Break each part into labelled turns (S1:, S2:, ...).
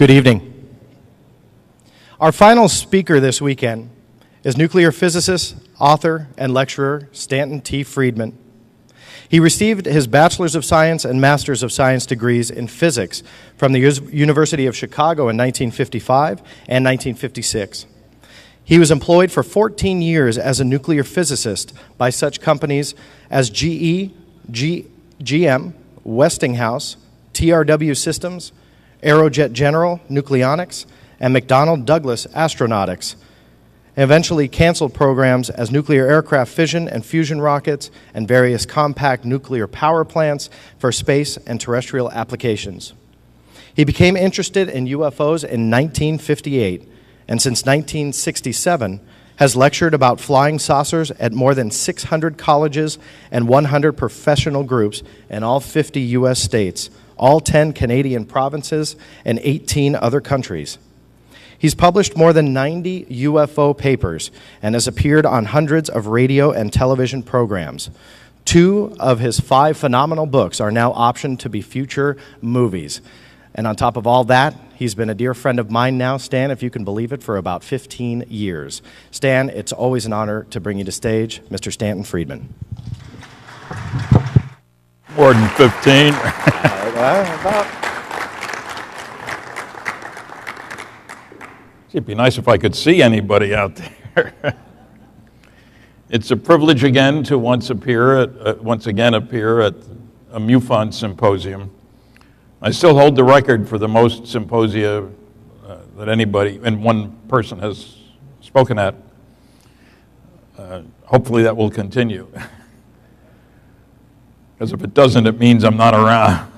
S1: Good evening. Our final speaker this weekend is nuclear physicist, author, and lecturer Stanton T. Friedman. He received his Bachelor's of Science and Master's of Science degrees in physics from the University of Chicago in 1955 and 1956. He was employed for 14 years as a nuclear physicist by such companies as GE, GM, Westinghouse, TRW Systems, Aerojet General Nucleonics, and McDonnell Douglas Astronautics, and eventually canceled programs as nuclear aircraft fission and fusion rockets and various compact nuclear power plants for space and terrestrial applications. He became interested in UFOs in 1958, and since 1967 has lectured about flying saucers at more than 600 colleges and 100 professional groups in all 50 U.S. states, all 10 Canadian provinces, and 18 other countries. He's published more than 90 UFO papers and has appeared on hundreds of radio and television programs. 2 of his 5 phenomenal books are now optioned to be future movies. And on top of all that, he's been a dear friend of mine now, Stan, if you can believe it, for about 15 years. Stan, it's always an honor to bring you to stage, Mr. Stanton Friedman.
S2: More than 15. It'd be nice if I could see anybody out there. It's a privilege again to once again appear at a MUFON symposium. I still hold the record for the most symposia that anybody and one person has spoken at. Hopefully that will continue. Because if it doesn't, it means I'm not around.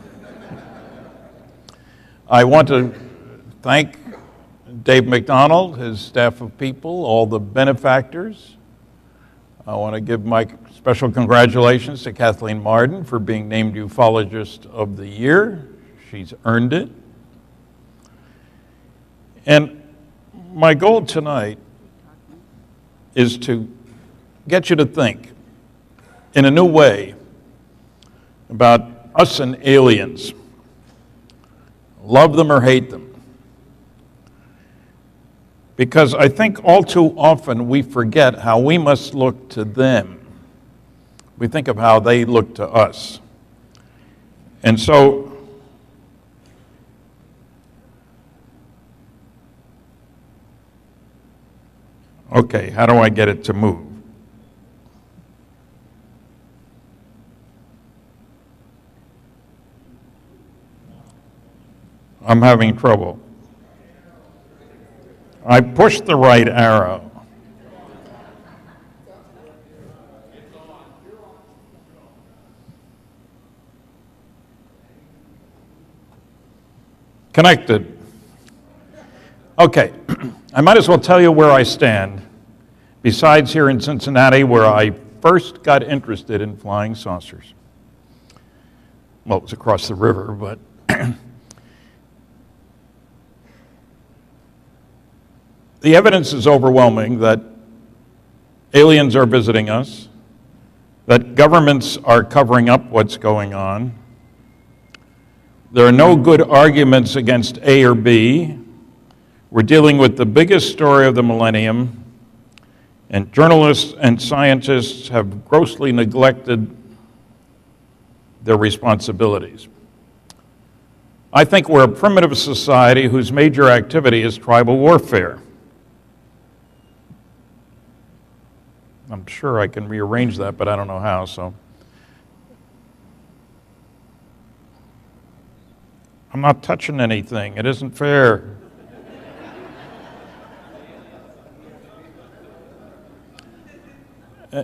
S2: I want to thank Dave McDonald, his staff of people, all the benefactors. I want to give my special congratulations to Kathleen Marden for being named Ufologist of the Year. She's earned it. And my goal tonight is to get you to think in a new way about us and aliens. Love them or hate them. Because I think all too often we forget how we must look to them. We think of how they look to us. And so, okay, how do I get it to move? I'm having trouble. I pushed the right arrow. Connected. Okay, I might as well tell you where I stand, besides here in Cincinnati, where I first got interested in flying saucers. Well, it was across the river, but the evidence is overwhelming that aliens are visiting us, that governments are covering up what's going on. There are no good arguments against A or B. We're dealing with the biggest story of the millennium, and journalists and scientists have grossly neglected their responsibilities. I think we're a primitive society whose major activity is tribal warfare. I'm sure I can rearrange that, but I don't know how, so. I'm not touching anything. It isn't fair.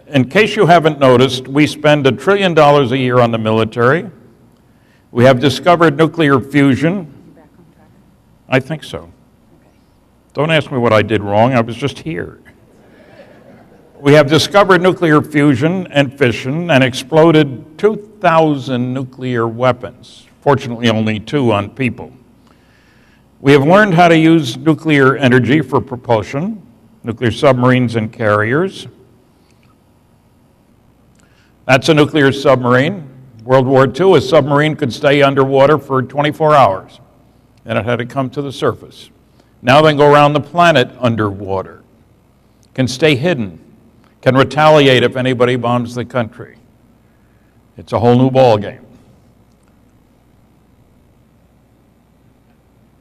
S2: In case you haven't noticed, we spend $1 trillion a year on the military. We have discovered nuclear fusion. I think so. Don't ask me what I did wrong. I was just here. We have discovered nuclear fusion and fission and exploded 2,000 nuclear weapons. Fortunately, only 2 on people. We have learned how to use nuclear energy for propulsion, nuclear submarines and carriers. That's a nuclear submarine. World War II, a submarine could stay underwater for 24 hours. and it had to come to the surface. Now they can go around the planet underwater, can stay hidden, can retaliate if anybody bombs the country. It's a whole new ballgame.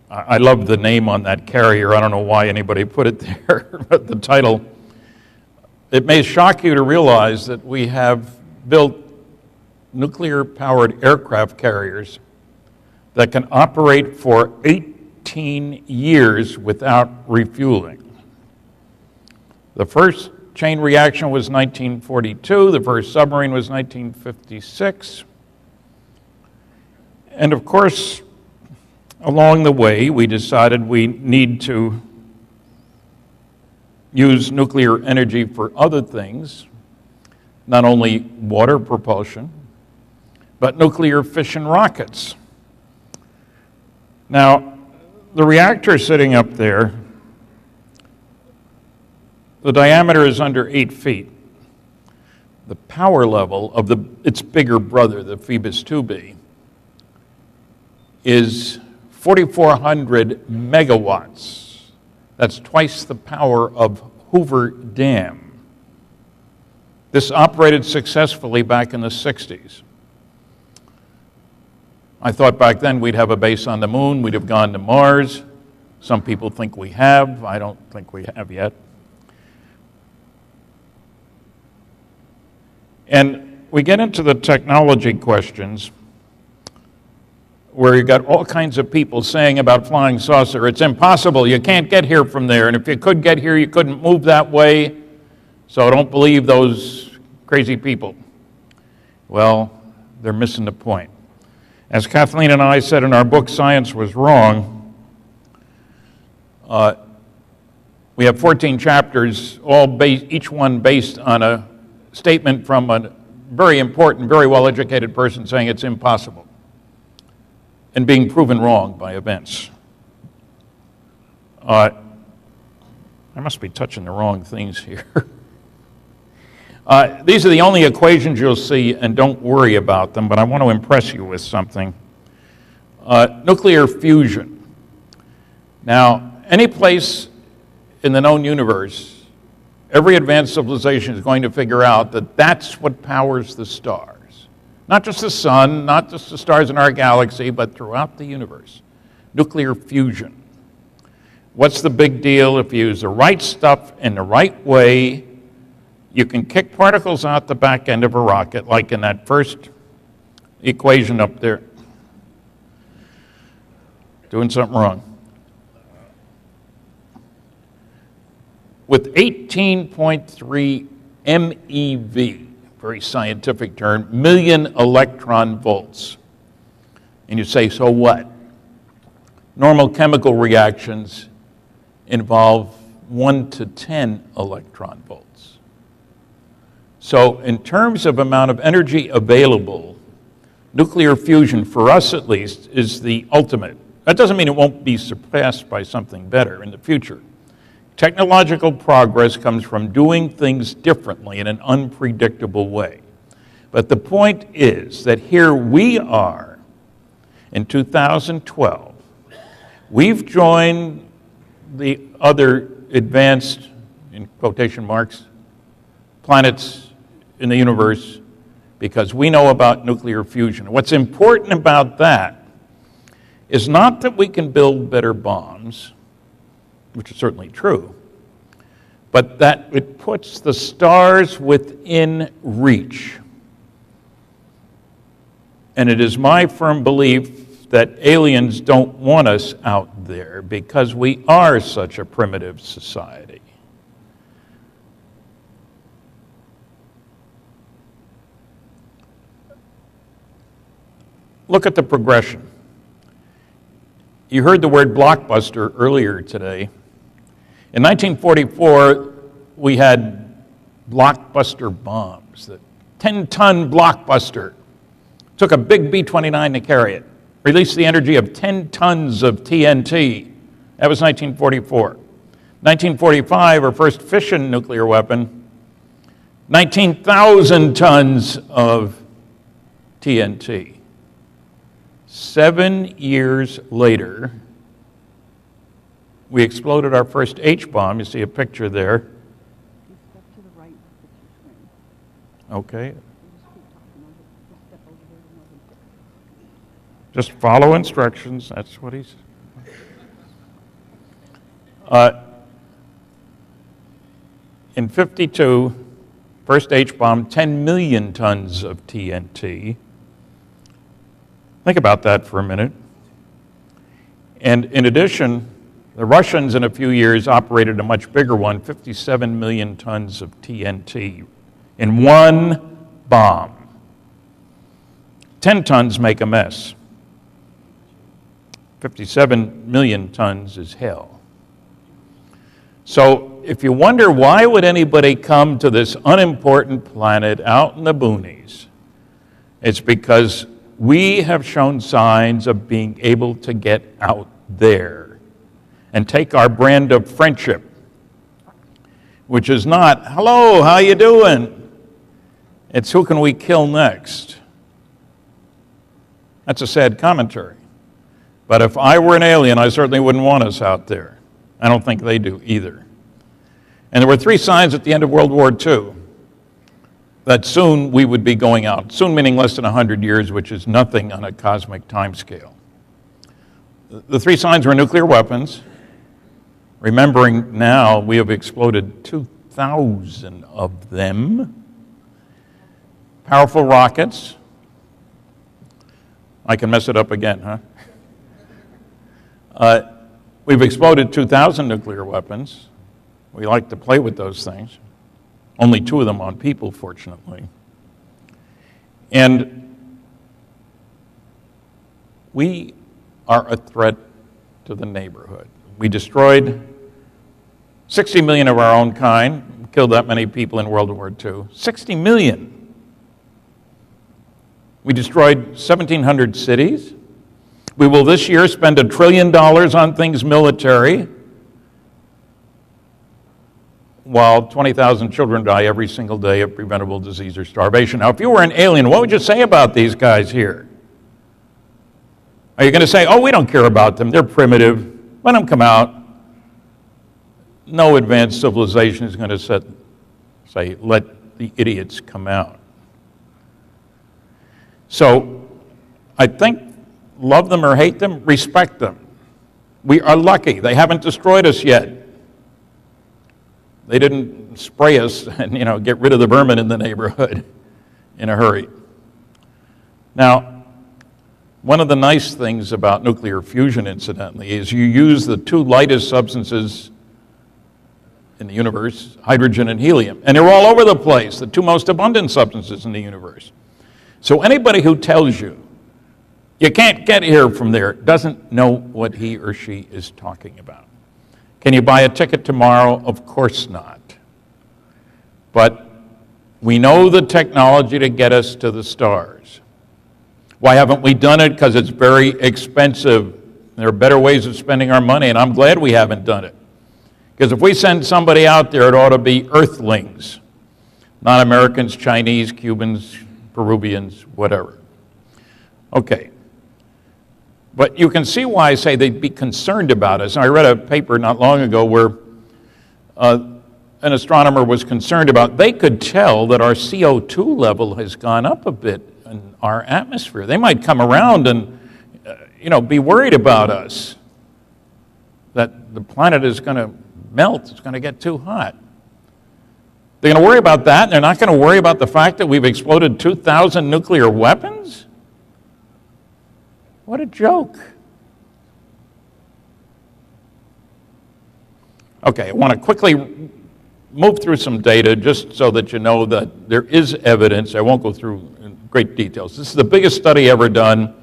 S2: I love the name on that carrier. I don't know why anybody put it there, but the title. It may shock you to realize that we have built nuclear-powered aircraft carriers that can operate for 18 years without refueling. The first chain reaction was 1942. The first submarine was 1956. And of course, along the way, we decided we need to use nuclear energy for other things, not only water propulsion, but nuclear fission rockets. Now, the reactor sitting up there, the diameter is under 8 feet. The power level of its bigger brother, the Phoebus 2B, is 4,400 megawatts. That's twice the power of Hoover Dam. This operated successfully back in the 60s. I thought back then we'd have a base on the moon, we'd have gone to Mars. Some people think we have. I don't think we have yet. And we get into the technology questions where you got all kinds of people saying about flying saucer, it's impossible, you can't get here from there, and if you could get here, you couldn't move that way, so don't believe those crazy people. Well, they're missing the point. As Kathleen and I said in our book, Science Was Wrong, we have 14 chapters, each one based on a statement from a very important, very well-educated person saying it's impossible, and being proven wrong by events. I must be touching the wrong things here. These are the only equations you'll see, and don't worry about them, but I want to impress you with something. Nuclear fusion. Now, any place in the known universe, every advanced civilization is going to figure out that that's what powers the stars. Not just the sun, not just the stars in our galaxy, but throughout the universe. Nuclear fusion. What's the big deal? If you use the right stuff in the right way, you can kick particles out the back end of a rocket, like in that first equation up there. Doing something wrong. With 18.3 MeV, very scientific term, million electron volts. And you say, so what? Normal chemical reactions involve 1 to 10 electron volts. So in terms of amount of energy available, nuclear fusion, for us at least, is the ultimate. That doesn't mean it won't be surpassed by something better in the future. Technological progress comes from doing things differently in an unpredictable way. But the point is that here we are in 2012. We've joined the other advanced, in quotation marks, planets in the universe because we know about nuclear fusion. What's important about that is not that we can build better bombs, which is certainly true, but that it puts the stars within reach. And it is my firm belief that aliens don't want us out there because we are such a primitive society. Look at the progression. You heard the word blockbuster earlier today. In 1944, we had blockbuster bombs. The 10-ton blockbuster took a big B-29 to carry it, released the energy of 10 tons of TNT. That was 1944. 1945, our first fission nuclear weapon, 19,000 tons of TNT. 7 years later, we exploded our first H-bomb. You see a picture there.
S3: Step to the right, fix your screen.
S2: Okay.
S3: Just keep talking over. Just step over there and over.
S2: Just follow instructions. That's what he's... in 52, first H-bomb, 10 million tons of TNT. Think about that for a minute. And in addition, the Russians in a few years operated a much bigger one, 57 million tons of TNT in one bomb. 10 tons make a mess. 57 million tons is hell. So if you wonder why would anybody come to this unimportant planet out in the boonies, it's because we have shown signs of being able to get out there and take our brand of friendship, which is not, hello, how you doing? It's who can we kill next? That's a sad commentary. But if I were an alien, I certainly wouldn't want us out there. I don't think they do either. And there were 3 signs at the end of World War II that soon we would be going out. Soon meaning less than 100 years, which is nothing on a cosmic time scale. The 3 signs were nuclear weapons. Remembering now, we have exploded 2,000 of them. Powerful rockets. I can mess it up again, huh? We've exploded 2,000 nuclear weapons. We like to play with those things. Only 2 of them on people, fortunately. And we are a threat to the neighborhood. We destroyed 60 million of our own kind, killed that many people in World War II. 60 million. We destroyed 1,700 cities. We will this year spend $1 trillion on things military, while 20,000 children die every single day of preventable disease or starvation. Now, if you were an alien, what would you say about these guys here? Are you going to say, oh, we don't care about them, they're primitive, let them come out? No advanced civilization is going to say, let the idiots come out. So, I think, love them or hate them, respect them. We are lucky. They haven't destroyed us yet. They didn't spray us and, get rid of the vermin in the neighborhood in a hurry. Now, one of the nice things about nuclear fusion, incidentally, is you use the 2 lightest substances in the universe, hydrogen and helium. And they're all over the place, the 2 most abundant substances in the universe. So anybody who tells you you can't get here from there doesn't know what he or she is talking about. Can you buy a ticket tomorrow? Of course not. But we know the technology to get us to the stars. Why haven't we done it? Because it's very expensive. There are better ways of spending our money, and I'm glad we haven't done it. Because if we send somebody out there, it ought to be Earthlings, not Americans, Chinese, Cubans, Peruvians, whatever. Okay. But you can see why I say they'd be concerned about us. I read a paper not long ago where an astronomer was concerned about, they could tell that our CO2 level has gone up a bit in our atmosphere. They might come around and, be worried about us, that the planet is going to melt, it's going to get too hot. They're going to worry about that, and they're not going to worry about the fact that we've exploded 2,000 nuclear weapons? What a joke. Okay, I want to quickly move through some data just so that you know that there is evidence. I won't go through in great details. This is the biggest study ever done.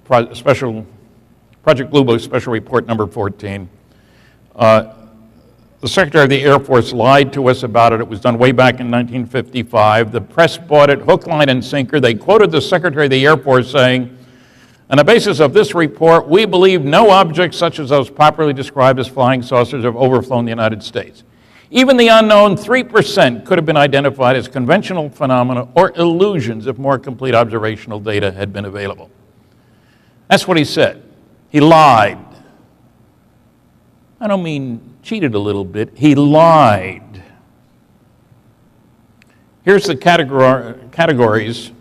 S2: Project Blue Book Special Report number 14. The Secretary of the Air Force lied to us about it. It was done way back in 1955. The press bought it hook, line, and sinker. They quoted the Secretary of the Air Force saying, on the basis of this report, we believe no objects such as those popularly described as flying saucers have overflown the United States. Even the unknown 3% could have been identified as conventional phenomena or illusions if more complete observational data had been available. That's what he said. He lied. I don't mean cheated a little bit, he lied. Here's the categories.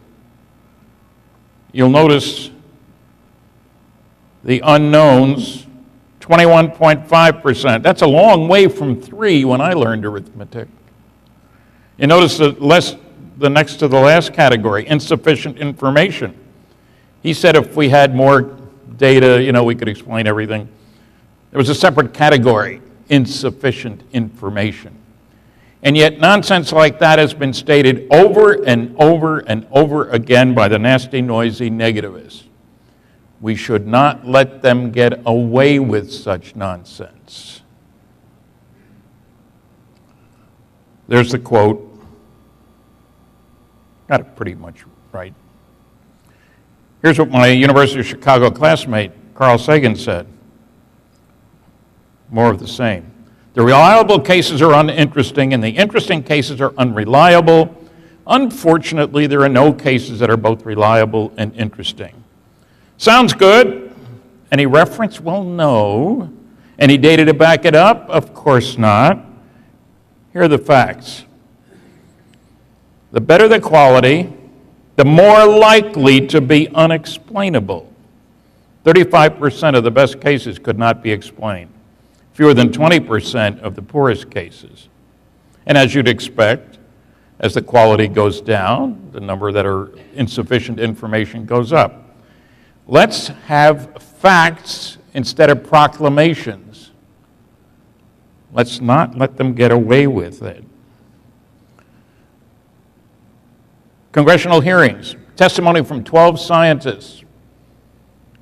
S2: You'll notice the unknowns, 21.5%. That's a long way from 3 when I learned arithmetic. You notice the next to the last category, insufficient information. He said if we had more data, we could explain everything. There was a separate category, insufficient information. And yet nonsense like that has been stated over and over and over again by the nasty, noisy negativists. We should not let them get away with such nonsense. There's the quote. Got it pretty much right. Here's what my University of Chicago classmate, Carl Sagan, said. More of the same. The reliable cases are uninteresting, and the interesting cases are unreliable. Unfortunately, there are no cases that are both reliable and interesting. Sounds good. Any reference? Well, no. Any data to back it up? Of course not. Here are the facts. The better the quality, the more likely to be unexplainable. 35% of the best cases could not be explained. Fewer than 20% of the poorest cases. And as you'd expect, as the quality goes down, the number that are insufficient information goes up. Let's have facts instead of proclamations. Let's not let them get away with it. Congressional hearings, testimony from 12 scientists.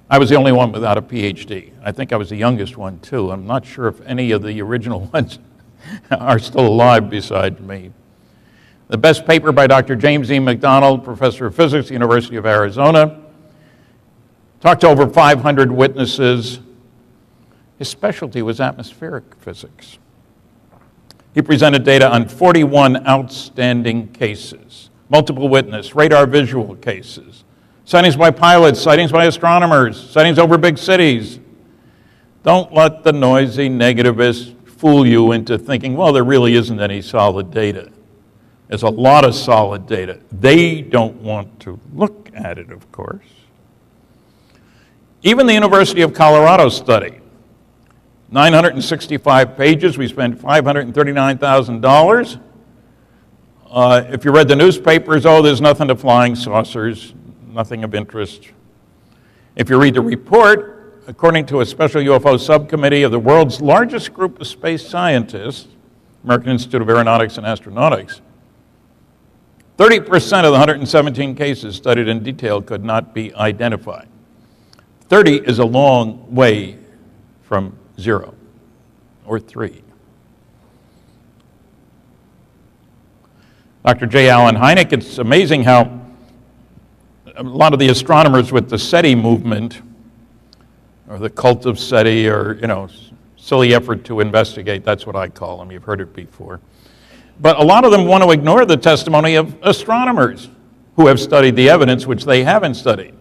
S2: I was the only one without a PhD. I think I was the youngest one, too. I'm not sure if any of the original ones are still alive besides me. The best paper by Dr. James E. McDonald, professor of physics, University of Arizona. Talked to over 500 witnesses. His specialty was atmospheric physics. He presented data on 41 outstanding cases, multiple witness, radar visual cases, sightings by pilots, sightings by astronomers, sightings over big cities. Don't let the noisy negativists fool you into thinking, well, there really isn't any solid data. There's a lot of solid data. They don't want to look at it, of course. Even the University of Colorado study, 965 pages, we spent $539,000. If you read the newspapers, there's nothing to flying saucers, nothing of interest. If you read the report, according to a special UFO subcommittee of the world's largest group of space scientists, American Institute of Aeronautics and Astronautics, 30% of the 117 cases studied in detail could not be identified. 30 is a long way from 0 or 3. Dr. J. Allen Hynek, it's amazing how a lot of the astronomers with the SETI movement, or the cult of SETI, or, silly effort to investigate, that's what I call them, you've heard it before. But a lot of them want to ignore the testimony of astronomers who have studied the evidence which they haven't studied.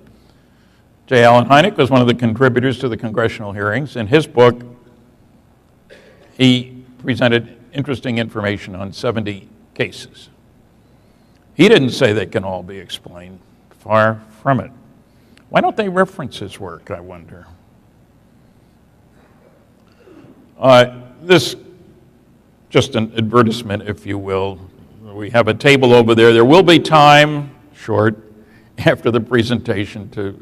S2: J. Allen Hynek was one of the contributors to the congressional hearings. In his book, he presented interesting information on 70 cases. He didn't say they can all be explained. Far from it. Why don't they reference his work, I wonder? This, just an advertisement, if you will. We have a table over there. There will be time, short, after the presentation to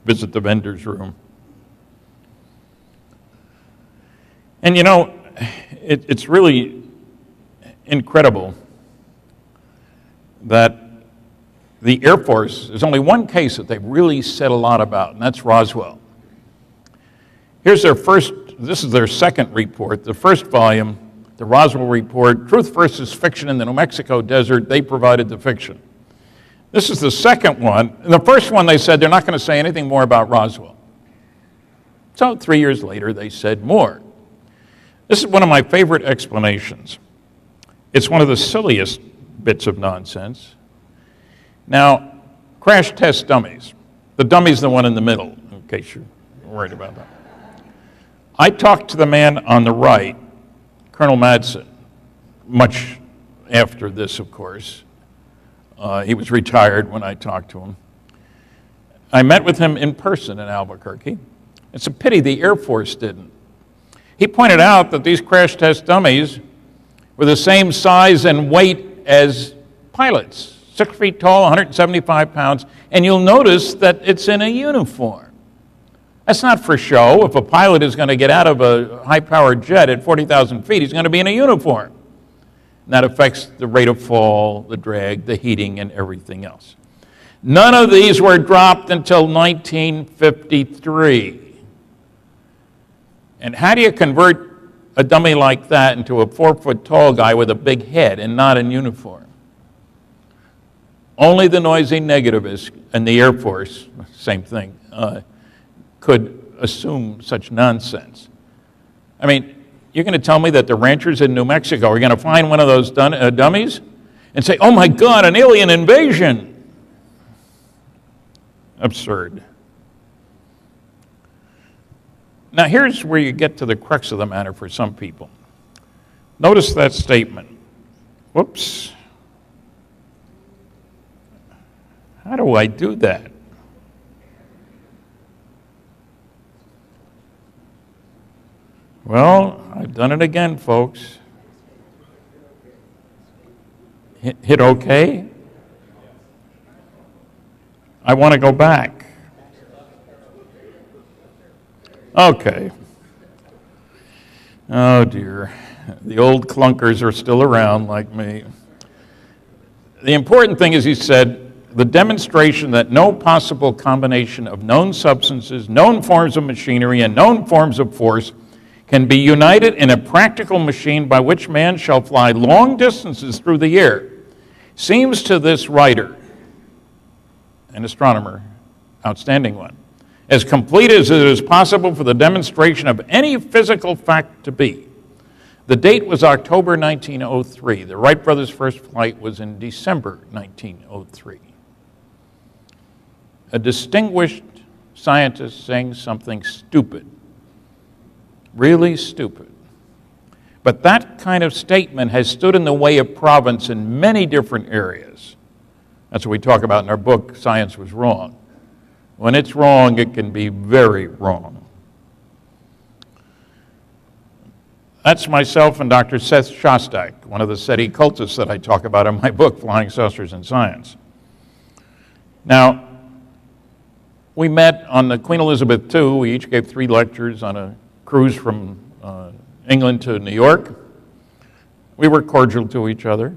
S2: visit the vendor's room. And it's really incredible that the Air Force, there's only one case that they've really said a lot about, and that's Roswell. Here's this is their second report. The first volume, the Roswell Report, Truth versus Fiction in the New Mexico Desert, they provided the fiction. This is the second one. In the first one, they said they're not going to say anything more about Roswell. So 3 years later, they said more. This is one of my favorite explanations. It's one of the silliest bits of nonsense. Now, crash test dummies. The dummy's the one in the middle, in case you're worried about that. I talked to the man on the right, Colonel Madsen, much after this, of course. He was retired when I talked to him. I met with him in person in Albuquerque. It's a pity the Air Force didn't. He pointed out that these crash test dummies were the same size and weight as pilots, 6 feet tall, 175 pounds, and you'll notice that it's in a uniform. That's not for show. If a pilot is going to get out of a high-powered jet at 40,000 feet, he's going to be in a uniform. And that affects the rate of fall, the drag, the heating, and everything else. None of these were dropped until 1953. And how do you convert a dummy like that into a 4-foot-tall guy with a big head and not in uniform? Only the noisy negativists and the Air Force, same thing, could assume such nonsense. I mean, you're going to tell me that the ranchers in New Mexico are going to find one of those dummies and say, oh my God, an alien invasion. Absurd. Now here's where you get to the crux of the matter for some people. Notice that statement. Whoops. How do I do that? Well, I've done it again, folks. Hit OK? I want to go back. Okay. Oh dear. The old clunkers are still around like me. The important thing is, he said, the demonstration that no possible combination of known substances, known forms of machinery, and known forms of force can be united in a practical machine by which man shall fly long distances through the air seems to this writer, an astronomer, outstanding one, as complete as it is possible for the demonstration of any physical fact to be. The date was October 1903. The Wright brothers' first flight was in December 1903. A distinguished scientist saying something stupid, really stupid. But that kind of statement has stood in the way of province in many different areas. That's what we talk about in our book, Science Was Wrong. When it's wrong, it can be very wrong. That's myself and Dr. Seth Shostak, one of the SETI cultists that I talk about in my book, Flying Saucers and Science. Now, we met on the Queen Elizabeth II. We each gave 3 lectures on a cruise from England to New York. We were cordial to each other.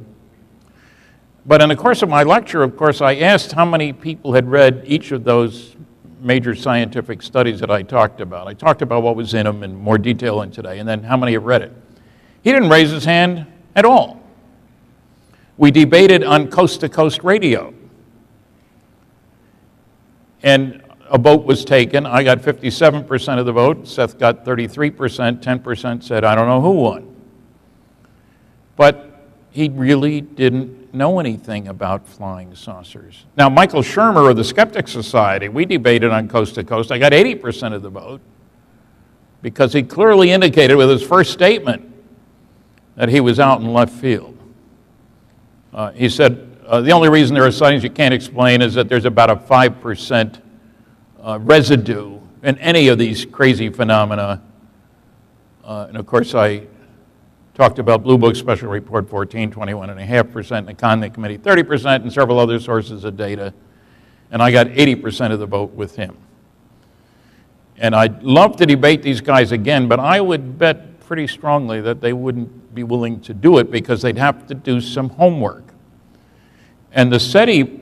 S2: But in the course of my lecture, of course, I asked how many people had read each of those major scientific studies that I talked about. I talked about what was in them in more detail than today, and then how many have read it. He didn't raise his hand at all. We debated on coast-to-coast radio. And a vote was taken. I got 57% of the vote. Seth got 33%. 10% said, I don't know who won. But he really didn't know anything about flying saucers. Now, Michael Shermer of the Skeptic Society, we debated on Coast to Coast. I got 80% of the vote because he clearly indicated with his first statement that he was out in left field. He said, the only reason there are sightings you can't explain is that there's about a 5% residue in any of these crazy phenomena. And of course, I talked about Blue Book Special Report 14, 21.5%, and the Condon Committee 30%, and several other sources of data. And I got 80% of the vote with him. And I'd love to debate these guys again, but I would bet pretty strongly that they wouldn't be willing to do it because they'd have to do some homework. And the SETI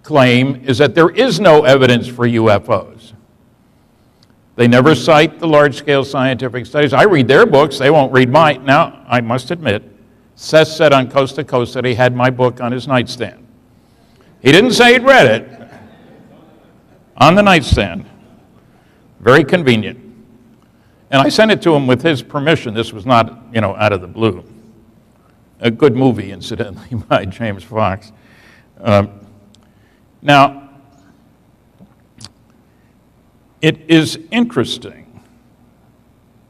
S2: claim is that there is no evidence for UFOs. They never cite the large-scale scientific studies. I read their books. They won't read mine. Now, I must admit, Seth said on Coast to Coast that he had my book on his nightstand. He didn't say he'd read it. On the nightstand. Very convenient. And I sent it to him with his permission. This was not, out of the blue. A good movie, incidentally, by James Fox. Now, it is interesting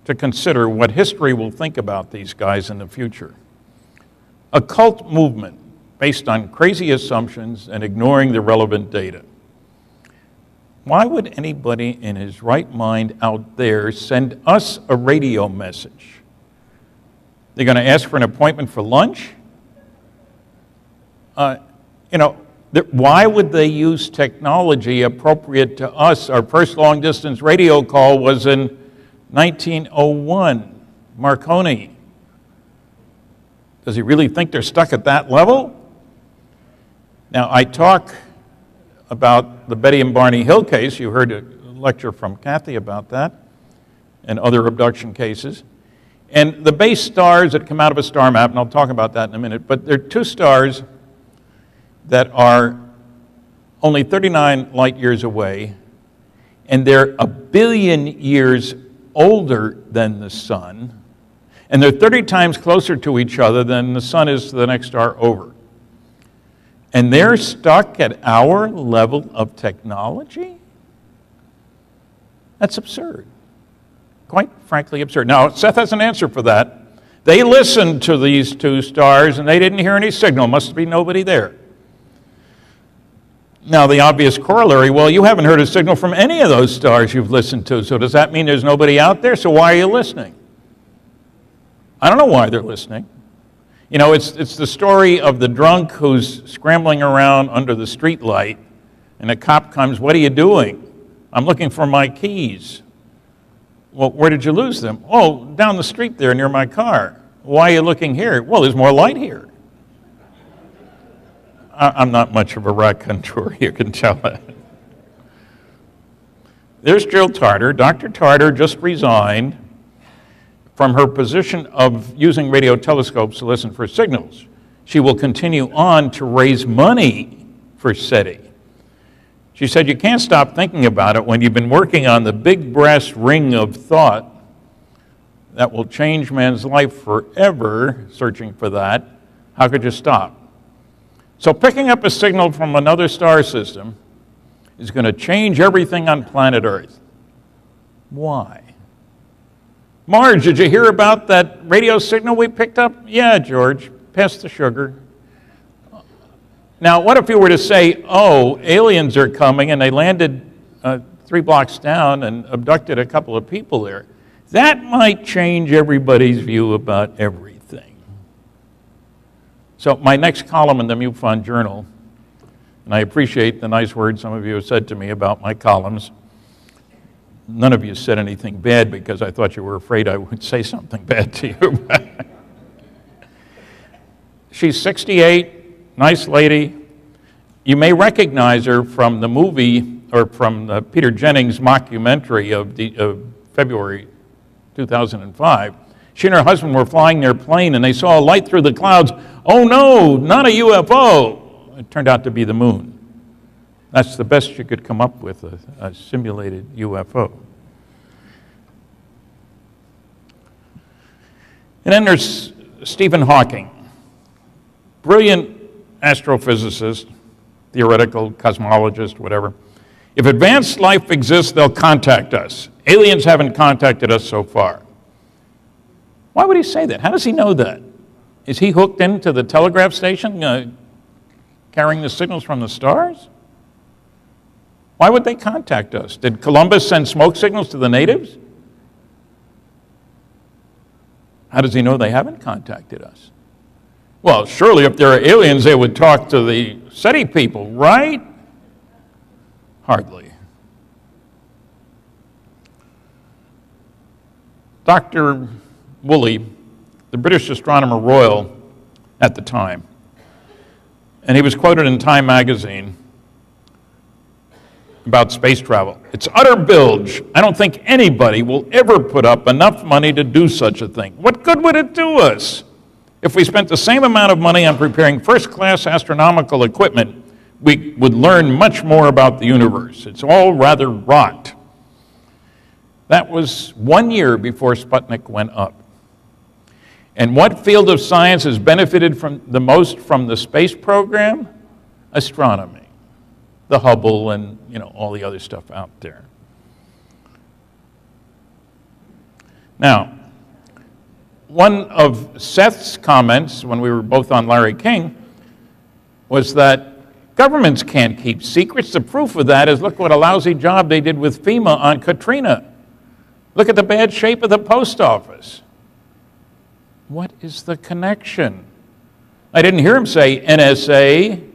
S2: to consider what history will think about these guys in the future. A cult movement based on crazy assumptions and ignoring the relevant data. Why would anybody in his right mind out there send us a radio message? They're going to ask for an appointment for lunch? Why would they use technology appropriate to us? Our first long-distance radio call was in 1901, Marconi. Does he really think they're stuck at that level? Now, I talk about the Betty and Barney Hill case. You heard a lecture from Kathy about that, and other abduction cases. And the base stars that come out of a star map, and I'll talk about that in a minute, but there are two stars that are only 39 light years away, and they're 1 billion years older than the sun, and they're 30 times closer to each other than the sun is to the next star over. And they're stuck at our level of technology? That's absurd. Quite frankly absurd. Now, Seth has an answer for that. They listened to these two stars and they didn't hear any signal. Must be nobody there. Now, the obvious corollary, well, you haven't heard a signal from any of those stars you've listened to, so does that mean there's nobody out there? So why are you listening? I don't know why they're listening. You know, it's the story of the drunk who's scrambling around under the street light, and a cop comes, "What are you doing?" "I'm looking for my keys." "Well, where did you lose them?" "Oh, down the street there near my car." "Why are you looking here?" "Well, there's more light here." I'm not much of a raconteur, you can tell that. There's Jill Tarter. Dr. Tarter just resigned from her position of using radio telescopes to listen for signals. She will continue on to raise money for SETI. She said, "You can't stop thinking about it when you've been working on the big brass ring of thought that will change man's life forever, searching for that. How could you stop?" So picking up a signal from another star system is going to change everything on planet Earth. Why? "Marge, did you hear about that radio signal we picked up?" "Yeah, George, pass the sugar." Now, what if you were to say, "Oh, aliens are coming and they landed 3 blocks down and abducted a couple of people there"? That might change everybody's view about everything. So my next column in the MUFON Journal, and I appreciate the nice words some of you have said to me about my columns. None of you said anything bad because I thought you were afraid I would say something bad to you. She's 68, nice lady. You may recognize her from the movie or from the Peter Jennings mockumentary of February 2005. She and her husband were flying their plane and they saw a light through the clouds. "Oh no, not a UFO." It turned out to be the moon. That's the best you could come up with, a simulated UFO. And then there's Stephen Hawking, brilliant astrophysicist, theoretical cosmologist, whatever. "If advanced life exists, they'll contact us. Aliens haven't contacted us so far." Why would he say that? How does he know that? Is he hooked into the telegraph station carrying the signals from the stars? Why would they contact us? Did Columbus send smoke signals to the natives? How does he know they haven't contacted us? Well, surely if there are aliens, they would talk to the SETI people, right? Hardly. Dr. Woolley, the British Astronomer Royal at the time, and he was quoted in Time magazine about space travel. "It's utter bilge. I don't think anybody will ever put up enough money to do such a thing. What good would it do us? If we spent the same amount of money on preparing first-class astronomical equipment, we would learn much more about the universe. It's all rather rot." That was 1 year before Sputnik went up. And what field of science has benefited the most from the space program? Astronomy. The Hubble and all the other stuff out there. Now, one of Seth's comments when we were both on Larry King was that governments can't keep secrets. The proof of that is look what a lousy job they did with FEMA on Katrina. Look at the bad shape of the post office. What is the connection? I didn't hear him say NSA,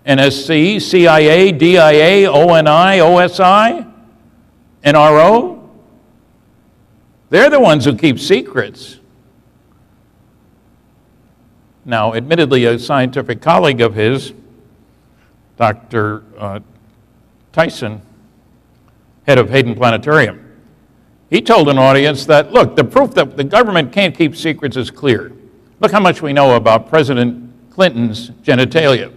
S2: NSC, CIA, DIA, ONI, OSI, NRO. They're the ones who keep secrets. Now, admittedly, a scientific colleague of his, Dr. Tyson, head of Hayden Planetarium, he told an audience that, look, the proof that the government can't keep secrets is clear. Look how much we know about President Clinton's genitalia.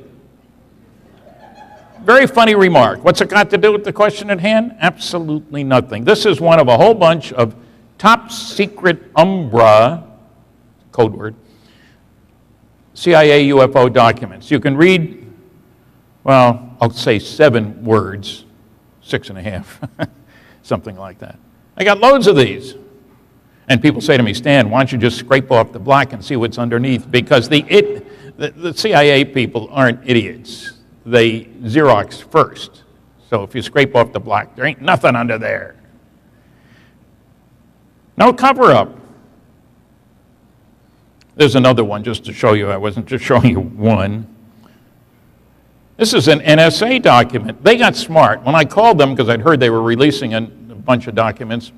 S2: Very funny remark. What's it got to do with the question at hand? Absolutely nothing. This is one of a whole bunch of top secret umbra, code word, CIA UFO documents. You can read, well, I'll say 7 words, 6.5, something like that. I got loads of these. And people say to me, Stan, why don't you just scrape off the black and see what's underneath? Because the CIA people aren't idiots. They Xerox first. So if you scrape off the black, there ain't nothing under there. No cover-up. There's another one just to show you. I wasn't just showing you one. This is an NSA document. They got smart. When I called them, because I'd heard they were releasing a bunch of documents,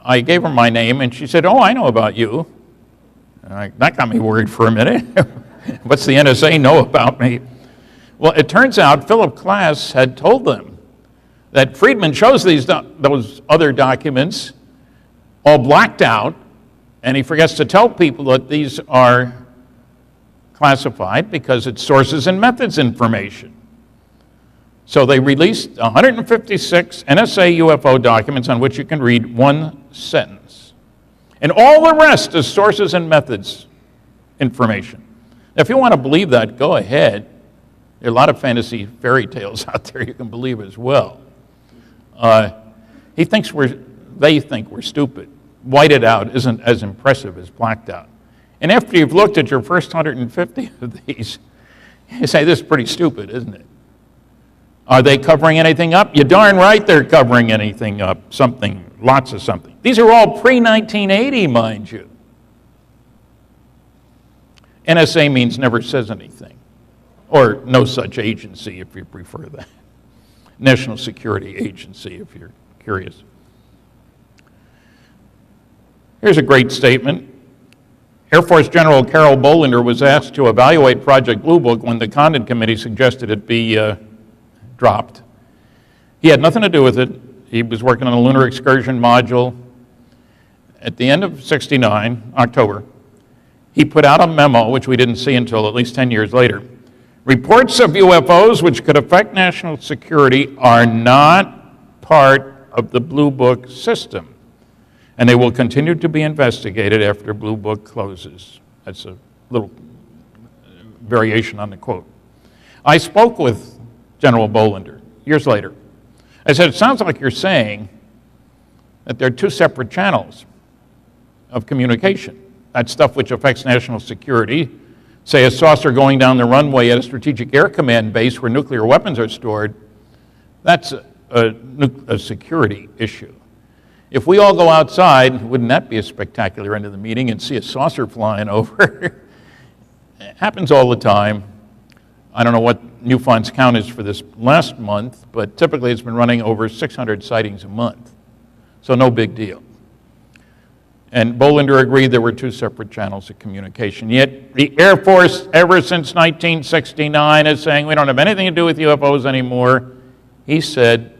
S2: I gave her my name, and she said, oh, I know about you. That got me worried for a minute. What's the NSA know about me? Well, it turns out Philip Klass had told them that Friedman shows those other documents all blacked out, and he forgets to tell people that these are classified because it's sources and methods information. So they released 156 NSA UFO documents on which you can read one sentence. And all the rest is sources and methods information. Now, if you want to believe that, go ahead. There are a lot of fantasy fairy tales out there you can believe as well. They think we're stupid. Whited out isn't as impressive as blacked out. And after you've looked at your first 150 of these, you say, this is pretty stupid, isn't it? Are they covering anything up? You're darn right they're covering anything up, something, lots of something. These are all pre-1980, mind you. NSA means never says anything, or no such agency, if you prefer that. National Security Agency, if you're curious. Here's a great statement. Air Force General Carol Bolender was asked to evaluate Project Blue Book when the Condon Committee suggested it be dropped. He had nothing to do with it. He was working on a lunar excursion module. At the end of '69, October, he put out a memo, which we didn't see until at least 10 years later. Reports of UFOs which could affect national security are not part of the Blue Book system, and they will continue to be investigated after Blue Book closes. That's a little variation on the quote. I spoke with General Bolender years later. I said, it sounds like you're saying that there are 2 separate channels of communication. That's stuff which affects national security. Say a saucer going down the runway at a strategic air command base where nuclear weapons are stored, that's a security issue. If we all go outside, wouldn't that be a spectacular end of the meeting, and see a saucer flying over? It happens all the time. I don't know what Newfound's count is for this last month, but typically it's been running over 600 sightings a month. So no big deal. And Bolender agreed there were 2 separate channels of communication. Yet the Air Force, ever since 1969, is saying we don't have anything to do with UFOs anymore. He said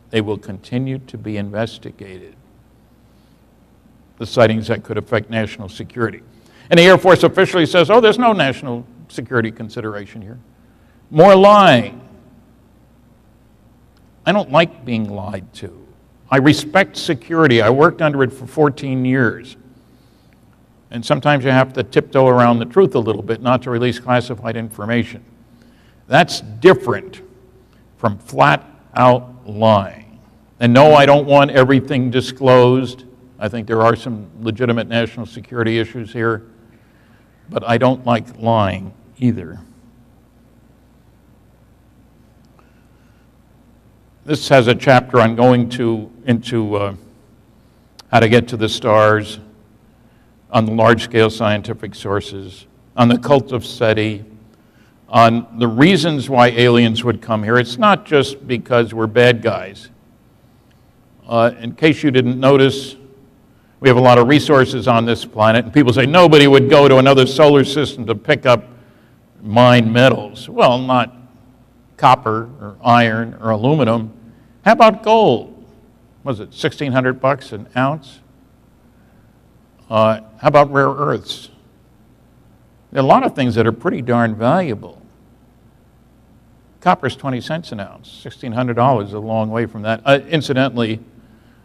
S2: they will continue to be investigated, the sightings that could affect national security. And the Air Force officially says, oh, there's no national security consideration here. More lying. I don't like being lied to. I respect security. I worked under it for 14 years. And sometimes you have to tiptoe around the truth a little bit, not to release classified information. That's different from flat out lying. And no, I don't want everything disclosed. I think there are some legitimate national security issues here, but I don't like lying either. This has a chapter on going into how to get to the stars, on the large-scale scientific sources, on the cult of SETI, on the reasons why aliens would come here. It's not just because we're bad guys. In case you didn't notice, we have a lot of resources on this planet, and people say nobody would go to another solar system to pick up mined metals. Well, not copper or iron or aluminum. How about gold? Was it $1,600 an ounce? How about rare earths? There are a lot of things that are pretty darn valuable. Copper's 20 cents an ounce. $1,600 is a long way from that. Incidentally,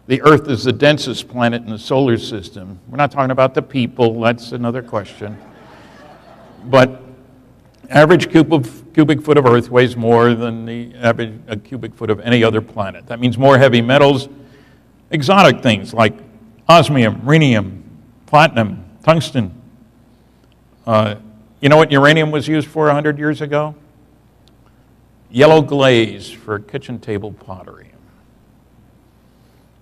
S2: the Earth is the densest planet in the solar system. We're not talking about the people. That's another question. But average cubic foot of Earth weighs more than the average cubic foot of any other planet. That means more heavy metals, exotic things like osmium, rhenium, platinum, tungsten. You know what uranium was used for 100 years ago? Yellow glaze for kitchen table pottery.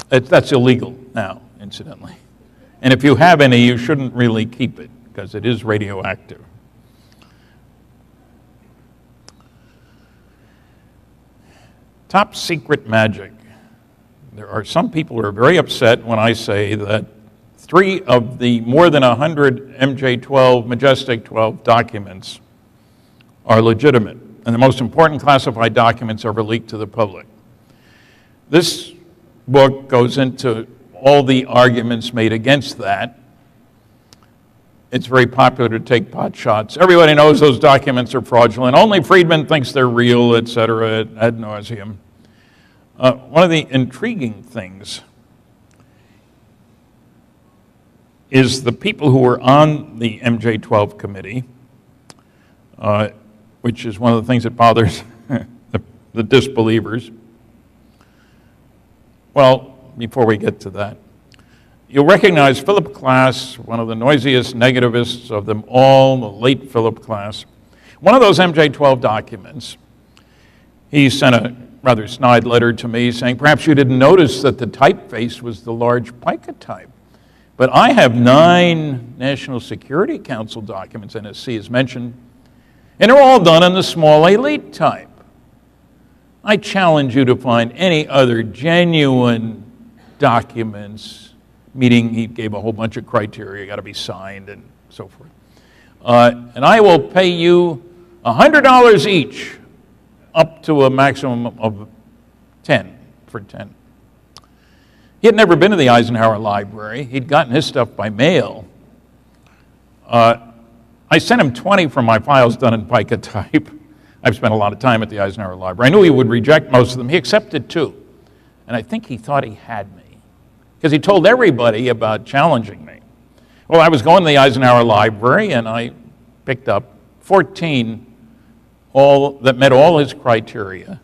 S2: That's illegal now, incidentally. And if you have any, you shouldn't really keep it because it is radioactive. Top secret magic. There are some people who are very upset when I say that 3 of the more than 100 MJ-12, Majestic 12 documents are legitimate, and the most important classified documents are leaked to the public. This book goes into all the arguments made against that. It's very popular to take pot shots. Everybody knows those documents are fraudulent. Only Friedman thinks they're real, etc., ad nauseum. One of the intriguing things is the people who were on the MJ-12 committee, which is one of the things that bothers the disbelievers. Well, before we get to that, you'll recognize Philip Klass, one of the noisiest negativists of them all, the late Philip Klass. One of those MJ-12 documents, he sent a rather snide letter to me saying, perhaps you didn't notice that the typeface was the large pica type. But I have 9 National Security Council documents, NSC is mentioned, and they're all done in the small elite type. I challenge you to find any other genuine documents, meaning he gave a whole bunch of criteria, got to be signed and so forth. And I will pay you $100 each, up to a maximum of 10 for 10. He had never been to the Eisenhower Library. He'd gotten his stuff by mail. I sent him 20 from my files done in pica type. I've spent a lot of time at the Eisenhower Library. I knew he would reject most of them. He accepted 2. And I think he thought he had me, because he told everybody about challenging me. Well, I was going to the Eisenhower Library, and I picked up 14 that met all his criteria,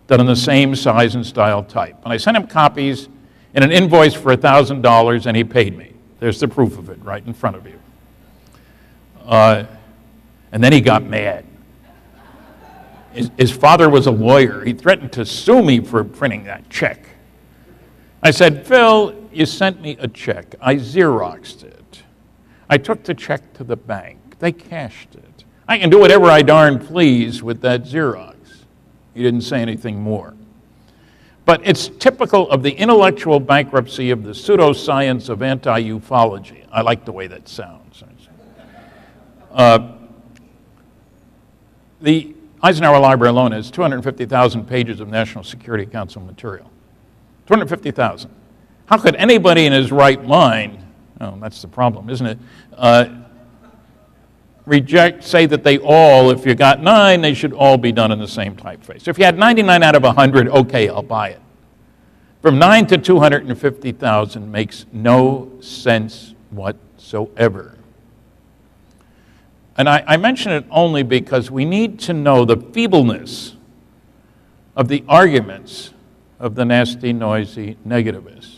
S2: done in the same size and style type. And I sent him copies in an invoice for $1,000, and he paid me. There's the proof of it right in front of you. And then he got mad. His father was a lawyer. He threatened to sue me for printing that check. I said, Phil, you sent me a check. I Xeroxed it. I took the check to the bank. They cashed it. I can do whatever I darn please with that Xerox. He didn't say anything more. But it's typical of the intellectual bankruptcy of the pseudoscience of anti-ufology. I like the way that sounds. The Eisenhower Library alone has 250,000 pages of National Security Council material. 250,000. How could anybody in his right mind, oh, that's the problem, isn't it, say that they all, if you got 9, they should all be done in the same typeface. If you had 99 out of 100, okay, I'll buy it. From 9 to 250,000 makes no sense whatsoever. And I mention it only because we need to know the feebleness of the arguments of the nasty, noisy negativists.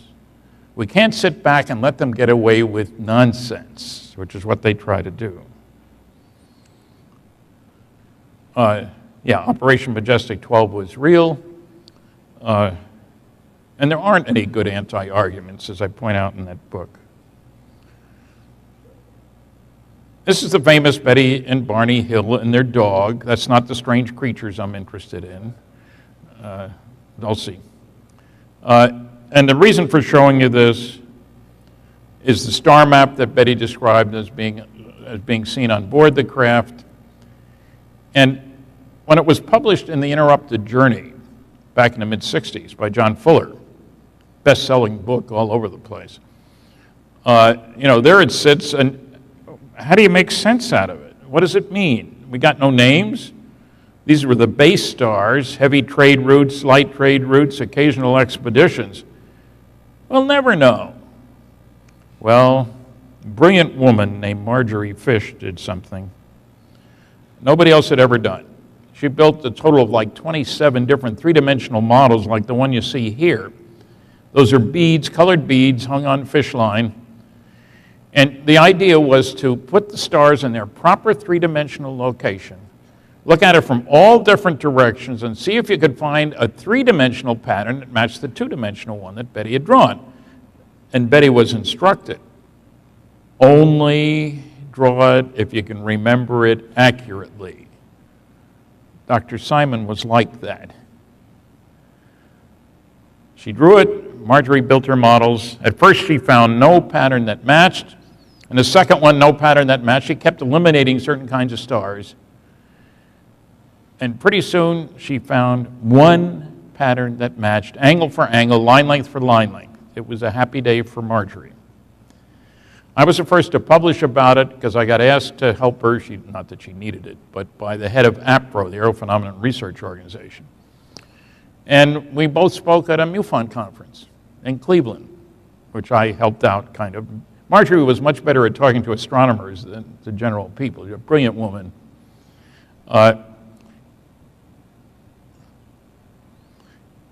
S2: We can't sit back and let them get away with nonsense, which is what they try to do. Operation Majestic 12 was real. And there aren't any good anti-arguments, as I point out in that book. This is the famous Betty and Barney Hill and their dog. That's not the strange creatures I'm interested in. I'll see. And the reason for showing you this is the star map that Betty described as being seen on board the craft. And when it was published in The Interrupted Journey back in the mid-'60s by John Fuller, best-selling book all over the place, there it sits, and how do you make sense out of it? What does it mean? We got no names. These were the base stars, heavy trade routes, light trade routes, occasional expeditions. We'll never know. Well, a brilliant woman named Marjorie Fish did something nobody else had ever done. She built a total of like 27 different three-dimensional models like the one you see here. Those are beads, colored beads hung on fish line. And the idea was to put the stars in their proper three-dimensional location, look at it from all different directions, and see if you could find a three-dimensional pattern that matched the two-dimensional one that Betty had drawn. And Betty was instructed, only draw it if you can remember it accurately. Dr. Simon was like that. She drew it, Marjorie built her models. At first she found no pattern that matched, and the second one, no pattern that matched. She kept eliminating certain kinds of stars. And pretty soon she found one pattern that matched, angle for angle, line length for line length. It was a happy day for Marjorie. I was the first to publish about it because I got asked to help her, not that she needed it, but by the head of APRO, the Aerophenomenon Research Organization. And we both spoke at a MUFON conference in Cleveland, which I helped out kind of. Marjorie was much better at talking to astronomers than to general people. She's a brilliant woman.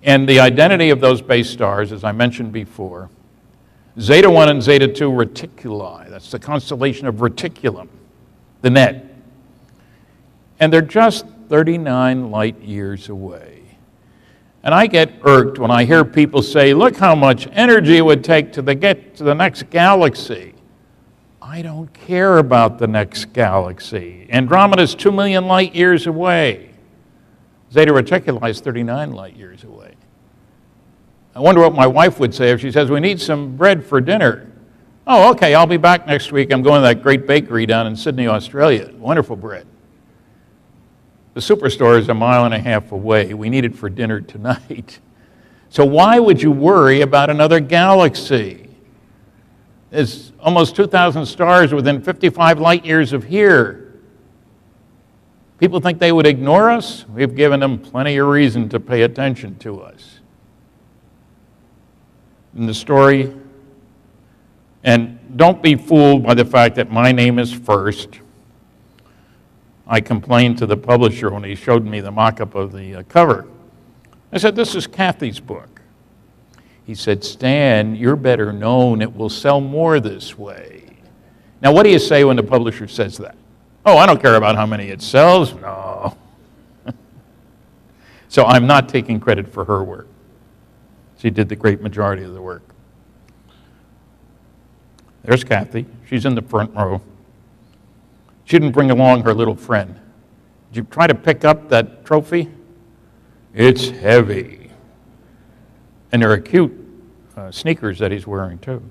S2: And the identity of those base stars, as I mentioned before, Zeta 1 and Zeta 2 reticuli, that's the constellation of Reticulum, the net. And they're just 39 light years away. And I get irked when I hear people say, look how much energy it would take to get to the next galaxy. I don't care about the next galaxy. Andromeda's 2 million light years away. Zeta Reticuli is 39 light years away. I wonder what my wife would say if she says, we need some bread for dinner. Oh, okay, I'll be back next week. I'm going to that great bakery down in Sydney, Australia. Wonderful bread. The superstore is 1.5 miles away. We need it for dinner tonight. So why would you worry about another galaxy? There's almost 2,000 stars within 55 light years of here. People think they would ignore us? We've given them plenty of reason to pay attention to us. In the story, and don't be fooled by the fact that my name is first. I complained to the publisher when he showed me the mock-up of the cover. I said, this is Kathy's book. He said, Stan, you're better known. It will sell more this way. Now, what do you say when the publisher says that? Oh, I don't care about how many it sells. No. So I'm not taking credit for her work. She did the great majority of the work. There's Kathy. She's in the front row. She didn't bring along her little friend. Did you try to pick up that trophy? It's heavy. And there are cute sneakers that he's wearing, too.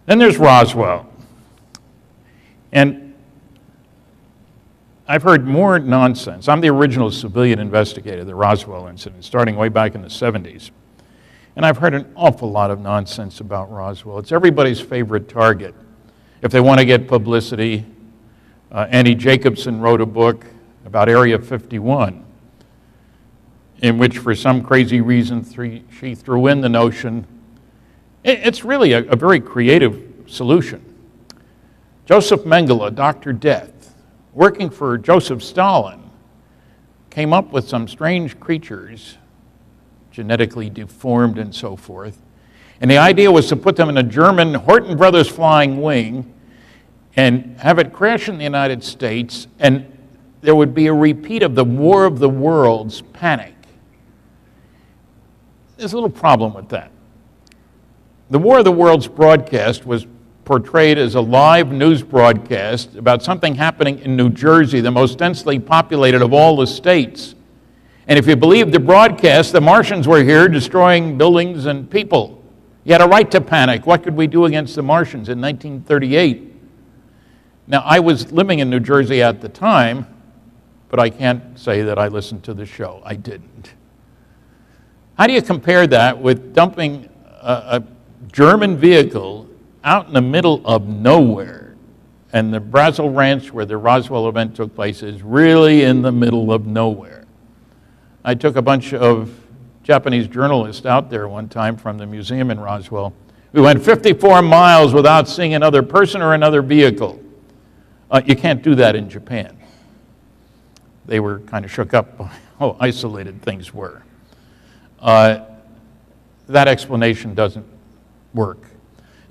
S2: Then there's Roswell. And I've heard more nonsense. I'm the original civilian investigator of the Roswell incident, starting way back in the 70s. And I've heard an awful lot of nonsense about Roswell. It's everybody's favorite target. If they want to get publicity, Annie Jacobson wrote a book about Area 51, in which for some crazy reason she threw in the notion. It's really a very creative solution. Joseph Mengele, Dr. Death, working for Joseph Stalin, came up with some strange creatures genetically deformed and so forth. And the idea was to put them in a German Horton Brothers flying wing and have it crash in the United States, and there would be a repeat of the War of the Worlds panic. There's a little problem with that. The War of the Worlds broadcast was portrayed as a live news broadcast about something happening in New Jersey, the most densely populated of all the states. And if you believed the broadcast, the Martians were here destroying buildings and people. You had a right to panic. What could we do against the Martians in 1938? Now, I was living in New Jersey at the time, but I can't say that I listened to the show. I didn't. How do you compare that with dumping a German vehicle out in the middle of nowhere? And the Brazil Ranch, where the Roswell event took place, is really in the middle of nowhere. I took a bunch of Japanese journalists out there one time from the museum in Roswell. We went 54 miles without seeing another person or another vehicle. You can't do that in Japan. They were kind of shook up by how isolated things were. That explanation doesn't work.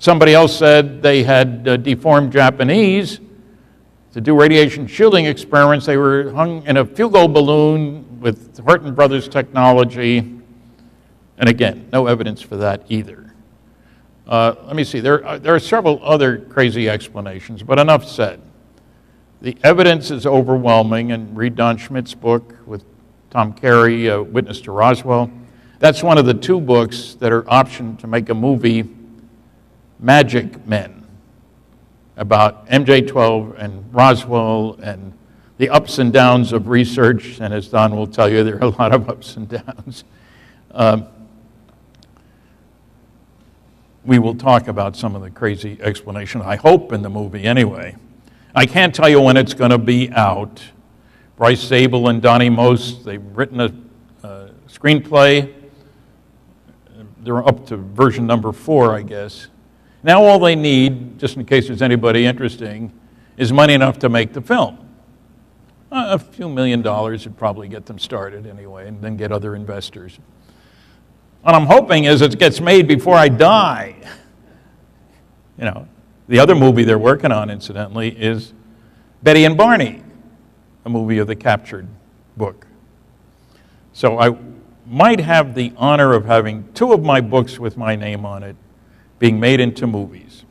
S2: Somebody else said they had deformed Japanese to do radiation shielding experiments. They were hung in a fugal balloon with Horton Brothers technology. And again, no evidence for that either. Let me see, there are several other crazy explanations, but enough said. The evidence is overwhelming, and read Don Schmidt's book with Tom Carey, Witness to Roswell. That's one of the two books that are optioned to make a movie, Magic Men, about MJ-12 and Roswell and the ups and downs of research. And as Don will tell you, there are a lot of ups and downs. We will talk about some of the crazy explanation, I hope, in the movie anyway. I can't tell you when it's going to be out. Bryce Zabel and Donnie Most, they've written a screenplay. They're up to version number 4, I guess. Now all they need, just in case there's anybody interesting, is money enough to make the film. A few $1 million would probably get them started anyway, and then get other investors. What I'm hoping is it gets made before I die. You know, the other movie they're working on, incidentally, is Betty and Barney, a movie of the captured book. So I might have the honor of having 2 of my books with my name on it being made into movies.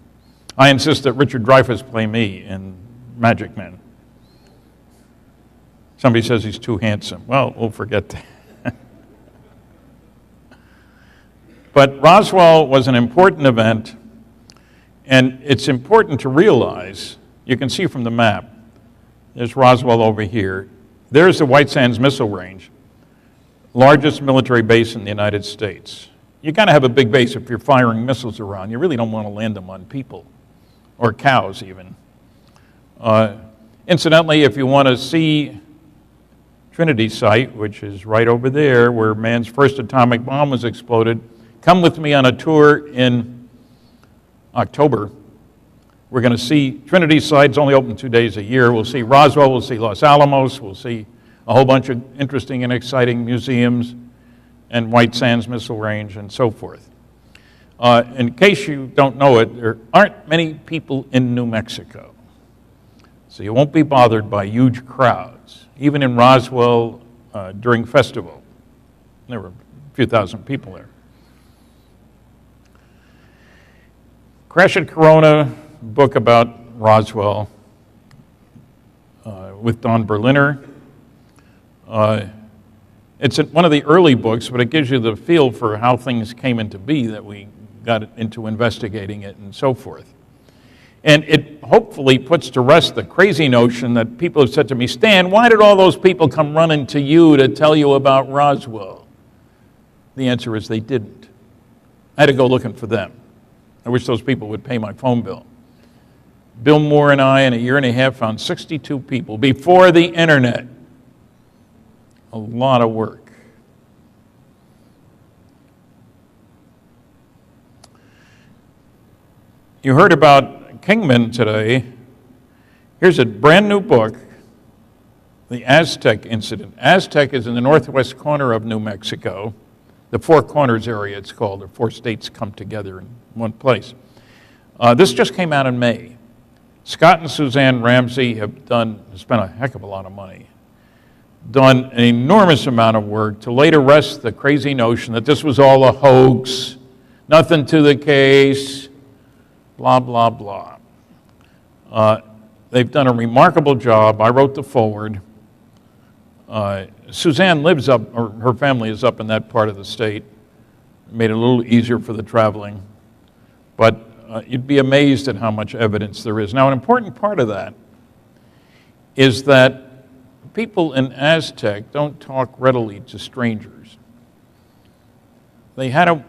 S2: I insist that Richard Dreyfuss play me in Magic Men. Somebody says he's too handsome. Well, we'll forget that. But Roswell was an important event, and it's important to realize, you can see from the map, there's Roswell over here. There's the White Sands Missile Range, largest military base in the United States. You got to have a big base if you're firing missiles around. You really don't want to land them on people, or cows even. Incidentally, if you want to see Trinity site, which is right over there where man's first atomic bomb was exploded, come with me on a tour in October. We're going to see Trinity site. It's only open 2 days a year. We'll see Roswell, we'll see Los Alamos, we'll see a whole bunch of interesting and exciting museums and White Sands Missile Range and so forth. In case you don't know it, there aren't many people in New Mexico. So you won't be bothered by huge crowds. Even in Roswell during festival, there were a few thousand people there. Crash at Corona, book about Roswell with Don Berliner. It's one of the early books, but it gives you the feel for how things came into be that we got into investigating it and so forth. And it hopefully puts to rest the crazy notion that people have said to me, Stan, why did all those people come running to you to tell you about Roswell? The answer is they didn't. I had to go looking for them. I wish those people would pay my phone bill. Bill Moore and I, in a year and a half, found 62 people before the internet. A lot of work. You heard about Kingman today. Here's a brand new book, The Aztec Incident. Aztec is in the northwest corner of New Mexico. The Four Corners area, it's called. The 4 states come together in one place. This just came out in May. Scott and Suzanne Ramsey have spent a heck of a lot of money, done an enormous amount of work to lay to rest the crazy notion that this was all a hoax, nothing to the case, blah, blah, blah. They've done a remarkable job. I wrote the foreword. Suzanne lives up, or her family is up in that part of the state. It made it a little easier for the traveling. But you'd be amazed at how much evidence there is. Now, an important part of that is that people in Aztec don't talk readily to strangers. They had to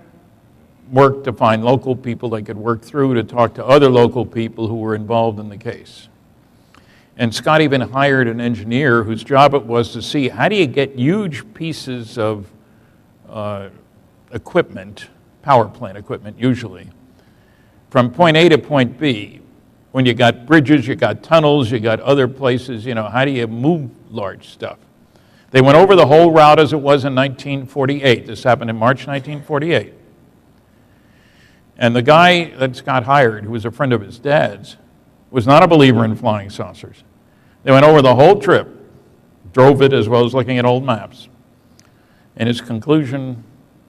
S2: work to find local people they could work through to talk to other local people who were involved in the case. And Scott even hired an engineer whose job it was to see how do you get huge pieces of equipment, power plant equipment usually, from point A to point B. When you got bridges, you got tunnels, you got other places, how do you move large stuff? They went over the whole route as it was in 1948. This happened in March 1948. And the guy that Scott hired, who was a friend of his dad's, was not a believer in flying saucers. They went over the whole trip, drove it as well as looking at old maps. And his conclusion,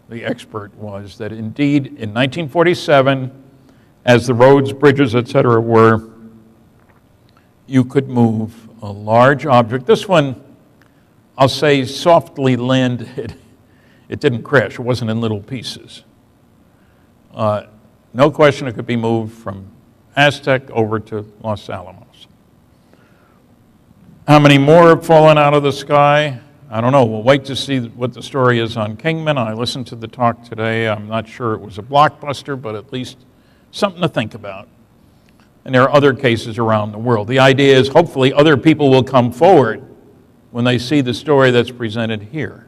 S2: the expert, was that indeed in 1947, as the roads, bridges, etc. were, you could move a large object. This one, I'll say, softly landed. It didn't crash. It wasn't in little pieces. No question it could be moved from Aztec over to Los Alamos. How many more have fallen out of the sky? I don't know. We'll wait to see what the story is on Kingman. I listened to the talk today. I'm not sure it was a blockbuster, but at least something to think about. And there are other cases around the world. The idea is hopefully other people will come forward when they see the story that's presented here.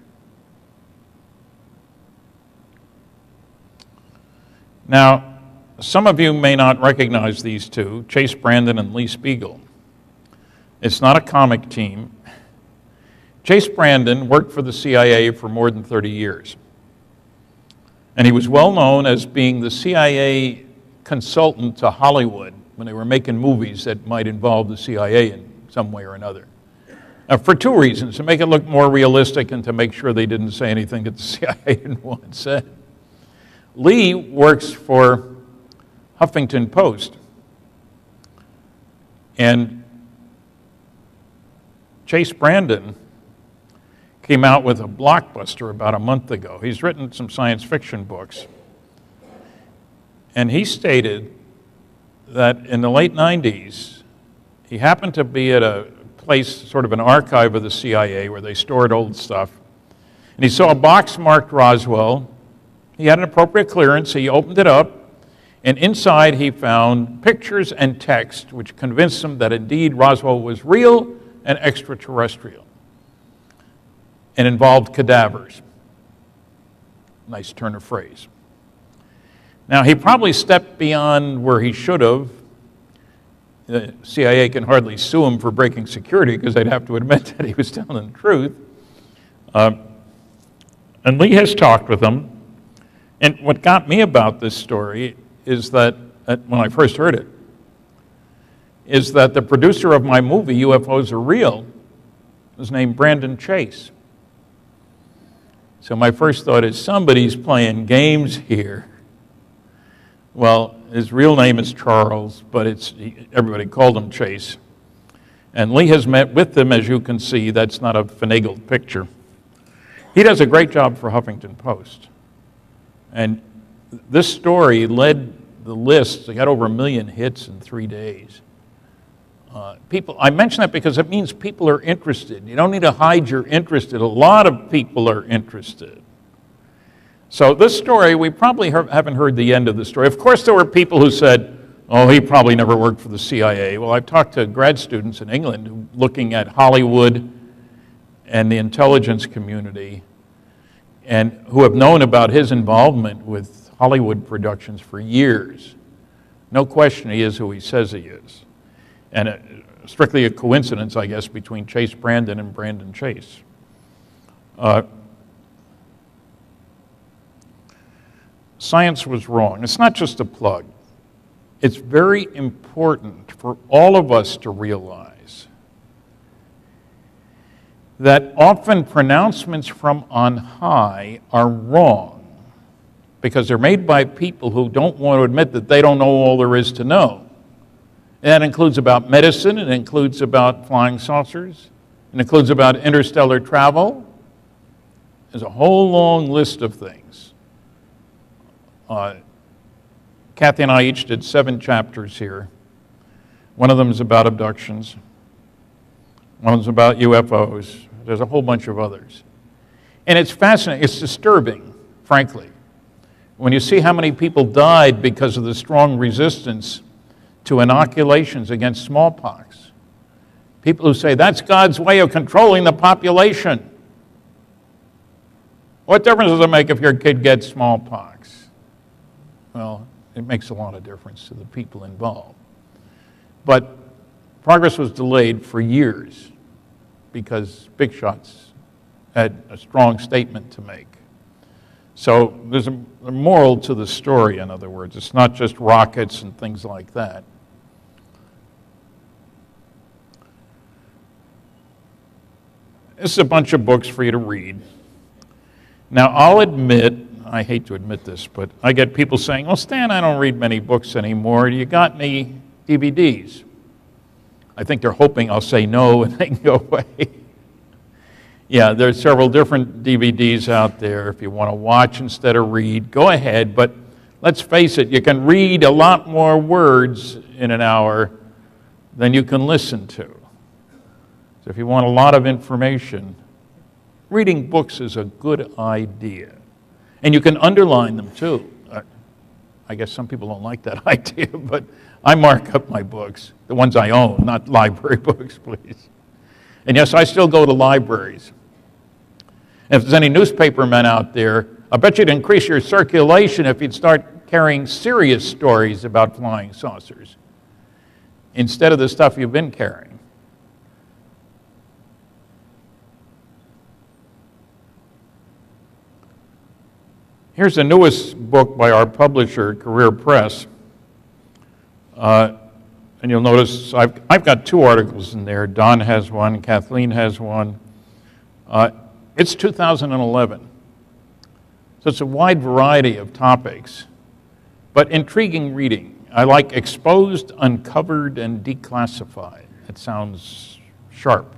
S2: Now, some of you may not recognize these two, Chase Brandon and Lee Spiegel. It's not a comic team. Chase Brandon worked for the CIA for more than 30 years. And he was well known as being the CIA consultant to Hollywood when they were making movies that might involve the CIA in some way or another. For two reasons: to make it look more realistic and to make sure they didn't say anything that the CIA didn't want said. Lee works for Huffington Post. And Chase Brandon came out with a blockbuster about a month ago. He's written some science fiction books. And he stated that in the late 90s, he happened to be at a place, sort of an archive of the CIA where they stored old stuff. And he saw a box marked Roswell. He had an appropriate clearance. He opened it up. And inside he found pictures and text which convinced him that indeed Roswell was real and extraterrestrial and involved cadavers. Nice turn of phrase. Now, he probably stepped beyond where he should have. The CIA can hardly sue him for breaking security because they'd have to admit that he was telling the truth. And Lee has talked with him. And what got me about this story is that, when I first heard it, is that the producer of my movie, UFOs Are Real, was named Brandon Chase. So my first thought is, somebody's playing games here. Well, his real name is Charles, but everybody called him Chase. And Lee has met with them, as you can see. That's not a finagled picture. He does a great job for Huffington Post. And this story led the list. They got over 1 million hits in 3 days. I mention that because it means people are interested. You don't need to hide you're interested. A lot of people are interested. So this story, we probably haven't heard the end of the story. Of course, there were people who said, oh, he probably never worked for the CIA. Well, I've talked to grad students in England looking at Hollywood and the intelligence community, and who have known about his involvement with Hollywood productions for years. No question he is who he says he is. And strictly a coincidence, I guess, between Chase Brandon and Brandon Chase. science was wrong. It's not just a plug. It's very important for all of us to realize that often pronouncements from on high are wrong because they're made by people who don't want to admit that they don't know all there is to know. And that includes about medicine, it includes about flying saucers, it includes about interstellar travel. There's a whole long list of things. Kathy and I each did 7 chapters here. One of them is about abductions. One of them is about UFOs. There's a whole bunch of others. And it's fascinating. It's disturbing, frankly, when you see how many people died because of the strong resistance to inoculations against smallpox. People who say, that's God's way of controlling the population. What difference does it make if your kid gets smallpox? Well, it makes a lot of difference to the people involved. But progress was delayed for years because big shots had a strong statement to make. So there's a moral to the story, in other words. It's not just rockets and things like that. This is a bunch of books for you to read. Now, I'll admit, I hate to admit this, but I get people saying, well, Stan, I don't read many books anymore. You got any DVDs? I think they're hoping I'll say no and they can go away. Yeah, there's several different DVDs out there. If you want to watch instead of read, go ahead. But let's face it, you can read a lot more words in an hour than you can listen to. So if you want a lot of information, reading books is a good idea. And you can underline them too. I guess some people don't like that idea, but I mark up my books, the ones I own, not library books, please. And yes, I still go to libraries. And if there's any newspaper men out there, I bet you'd increase your circulation if you'd start carrying serious stories about flying saucers instead of the stuff you've been carrying. Here's the newest book by our publisher, Career Press. And you'll notice I've got 2 articles in there. Don has one, Kathleen has one. It's 2011. So it's a wide variety of topics, but intriguing reading. I like exposed, uncovered, and declassified. It sounds sharp.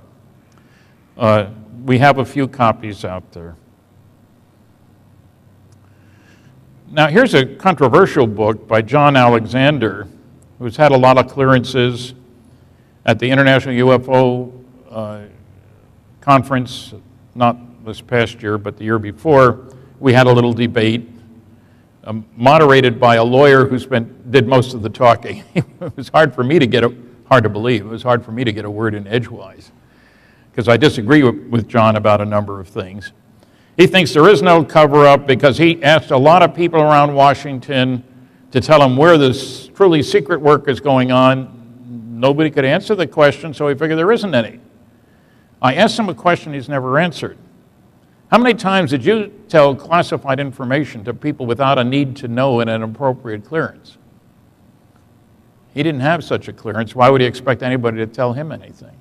S2: We have a few copies out there. Now, here's a controversial book by John Alexander, who's had a lot of clearances at the International UFO Conference, not this past year, but the year before. We had a little debate, moderated by a lawyer who did most of the talking. It was hard to believe, it was hard for me to get a word in edgewise, because I disagree with John about a number of things. He thinks there is no cover-up because he asked a lot of people around Washington to tell him where this truly secret work is going on. Nobody could answer the question, so he figured there isn't any. I asked him a question he's never answered. How many times did you tell classified information to people without a need to know and an appropriate clearance? He didn't have such a clearance. Why would he expect anybody to tell him anything?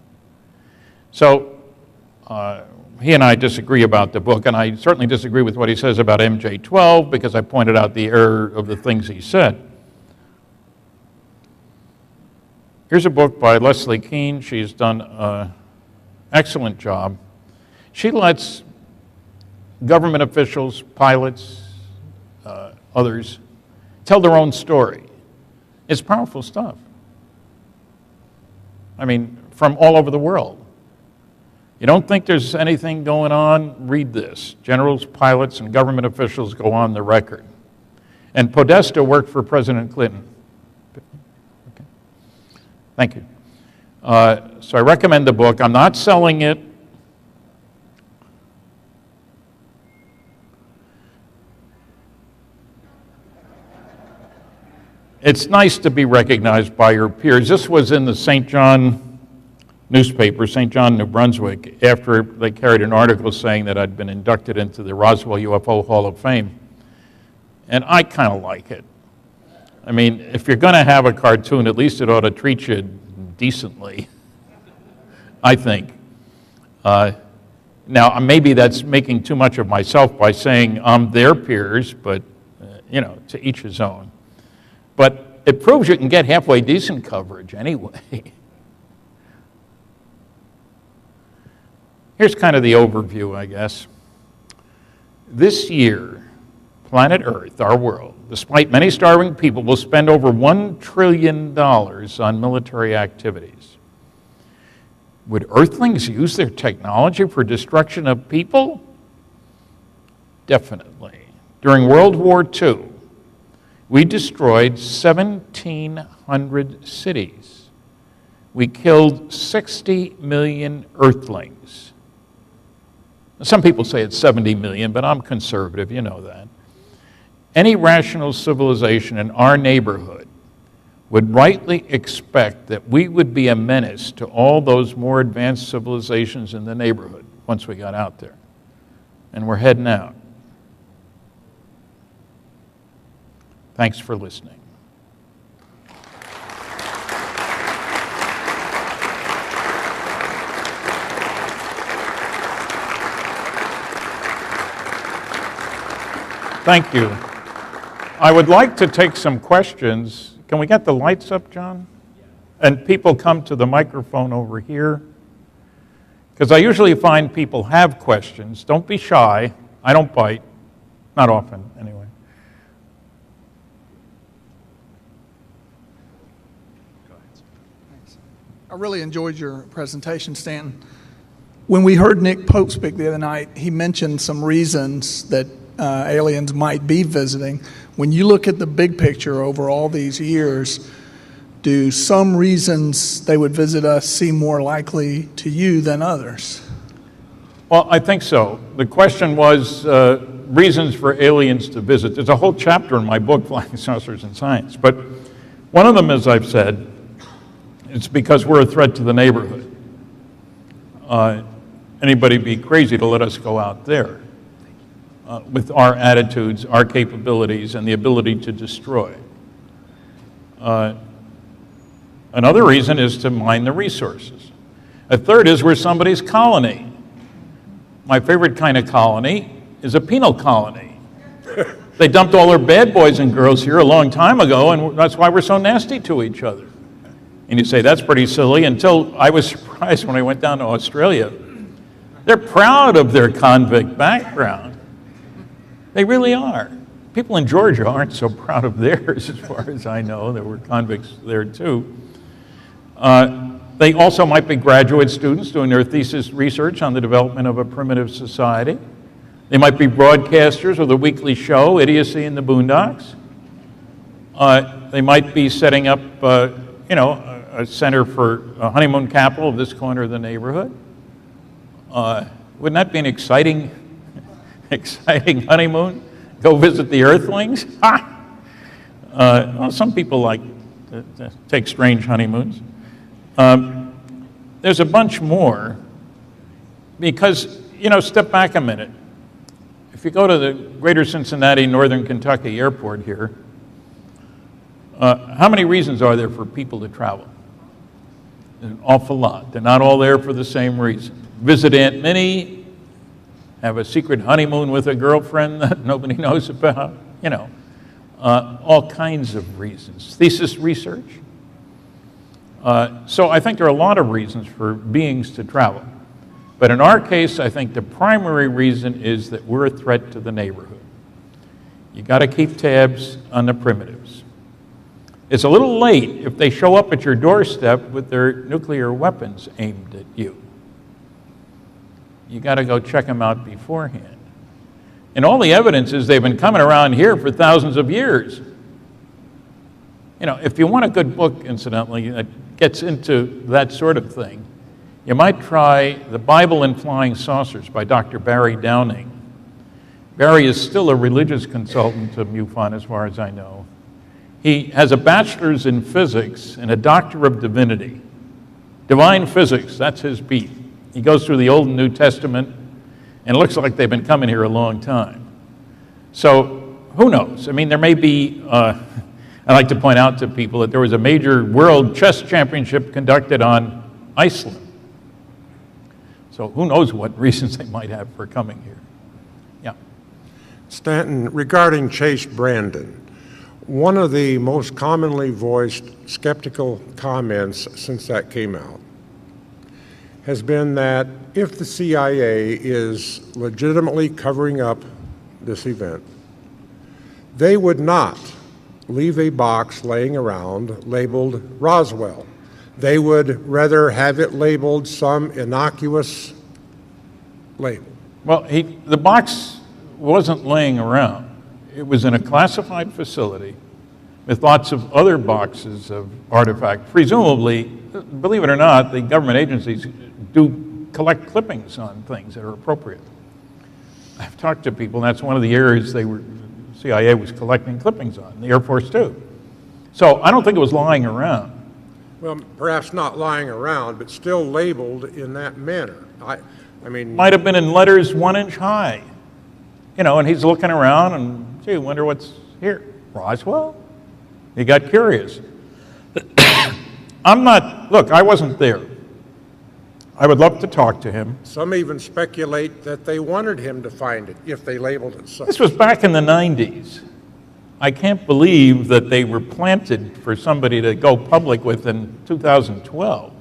S2: So, he and I disagree about the book, and I certainly disagree with what he says about MJ-12 because I pointed out the error of the things he said. Here's a book by Leslie Kean. She's done an excellent job. She lets government officials, pilots, others, tell their own story. It's powerful stuff. I mean, from all over the world. You don't think there's anything going on? Read this. Generals, pilots, and government officials go on the record. And Podesta worked for President Clinton. Okay. Thank you. So I recommend the book. I'm not selling it. It's nice to be recognized by your peers. This was in the St. John newspaper, St. John, New Brunswick, after they carried an article saying that I'd been inducted into the Roswell UFO Hall of Fame. And I kind of like it. I mean, if you're going to have a cartoon, at least it ought to treat you decently, I think. Now, maybe that's making too much of myself by saying I'm their peers, but, to each his own. But it proves you can get halfway decent coverage anyway. Here's kind of the overview, I guess. This year, planet Earth, our world, despite many starving people, will spend over $1 trillion on military activities. Would Earthlings use their technology for destruction of people? Definitely. During World War II, we destroyed 1,700 cities. We killed 60 million Earthlings. Some people say it's 70 million, but I'm conservative, you know that. Any rational civilization in our neighborhood would rightly expect that we would be a menace to all those more advanced civilizations in the neighborhood once we got out there. And we're heading out. Thanks for listening. Thank you. I would like to take some questions. Can we get the lights up, John? And people come to the microphone over here. Because I usually find people have questions. Don't be shy. I don't bite. Not often, anyway.
S4: I really enjoyed your presentation, Stanton. When we heard Nick Pope speak the other night, he mentioned some reasons that aliens might be visiting. When you look at the big picture over all these years, do some reasons they would visit us seem more likely to you than others?
S2: Well, I think so. The question was reasons for aliens to visit. There's a whole chapter in my book, Flying Saucers and Science. But one of them, as I've said, it's because we're a threat to the neighborhood. Anybody be crazy to let us go out there with our attitudes, our capabilities, and the ability to destroy. Another reason is to mine the resources. A third is we're somebody's colony. My favorite kind of colony is a penal colony. They dumped all their bad boys and girls here a long time ago, and that's why we're so nasty to each other. And you say, that's pretty silly, until I was surprised when I went down to Australia. They're proud of their convict background. They really are. People in Georgia aren't so proud of theirs, as far as I know. There were convicts there, too. They also might be graduate students doing their thesis research on the development of a primitive society. They might be broadcasters with a weekly show, Idiocy in the Boondocks. They might be setting up, a center for a honeymoon capital of this corner of the neighborhood. Wouldn't that be an exciting honeymoon? Go visit the Earthlings? Well, some people like to take strange honeymoons. There's a bunch more because, step back a minute. If you go to the greater Cincinnati, Northern Kentucky airport here, how many reasons are there for people to travel? An awful lot. They're not all there for the same reason. Visit Aunt Minnie, have a secret honeymoon with a girlfriend that nobody knows about, all kinds of reasons. Thesis research. So I think there are a lot of reasons for beings to travel. But in our case, I think the primary reason is that we're a threat to the neighborhood. You got to keep tabs on the primitives. It's a little late if they show up at your doorstep with their nuclear weapons aimed at you. You got to go check them out beforehand. And all the evidence is they've been coming around here for thousands of years. If you want a good book, incidentally, that gets into that sort of thing, you might try The Bible and Flying Saucers by Dr. Barry Downing. Barry is still a religious consultant of MUFON, as far as I know. He has a bachelor's in physics and a doctor of divinity. Divine physics, that's his beat. He goes through the Old and New Testament, and it looks like they've been coming here a long time. So who knows? I mean, there may be, I like to point out to people that there was a major world chess championship conducted on Iceland. So who knows what reasons they might have for coming here. Yeah.
S5: Stanton, regarding Chase Brandon, one of the most commonly voiced skeptical comments since that came out has been that if the CIA is legitimately covering up this event, they would not leave a box laying around labeled Roswell. They would rather have it labeled some innocuous label.
S2: Well, the box wasn't laying around. It was in a classified facility with lots of other boxes of artifacts. Presumably, believe it or not, the government agencies do collect clippings on things that are appropriate. I've talked to people, and that's one of the areas CIA was collecting clippings on, the Air Force too. So I don't think it was lying around.
S5: Well, perhaps not lying around, but still labeled in that manner. I mean...
S2: Might have been in letters 1 inch high. You know, and he's looking around and, gee, wonder what's here. Roswell? He got curious. Look, I wasn't there. I would love to talk to him.
S5: Some even speculate that they wanted him to find it if they labeled it such.
S2: This was back in the 90s. I can't believe that they were planted for somebody to go public with in 2012.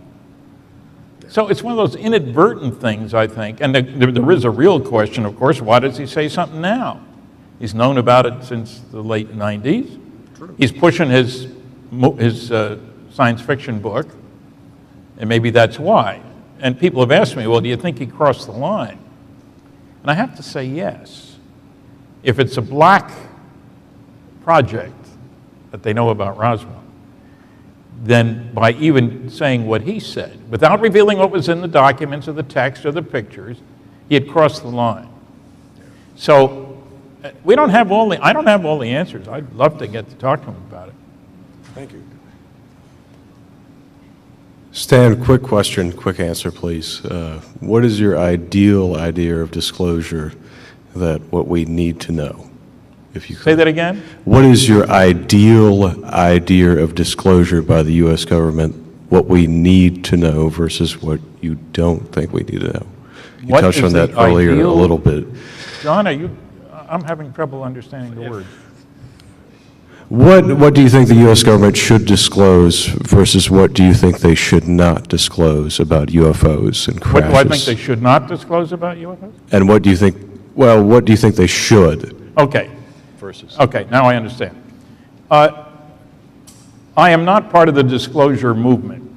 S2: So it's one of those inadvertent things, I think. And there is a real question, of course, why does he say something now? He's known about it since the late 90s. True. He's pushing his science fiction book, and maybe that's why. And people have asked me, well, do you think he crossed the line? And I have to say yes. If it's a black project that they know about Roswell, then by even saying what he said, without revealing what was in the documents or the text or the pictures, he had crossed the line. So I don't have all the answers. I'd love to get to talk to him about it.
S5: Thank you.
S6: Stan, quick question, quick answer, please. What is your ideal idea of disclosure that what we need to know? If you could.
S2: Say that again?
S6: What is your ideal idea of disclosure by the U.S. government, what we need to know versus what you don't think we need to know? You touched on that earlier a little bit.
S2: John, I'm having trouble understanding the words.
S6: What do you think the U.S. government should disclose versus what do you think they should not disclose about UFOs and crashes?
S2: What do I think they should not disclose about UFOs?
S6: And what do you think they should?
S2: Okay.
S6: Versus.
S2: Okay, now I understand. I am not part of the disclosure movement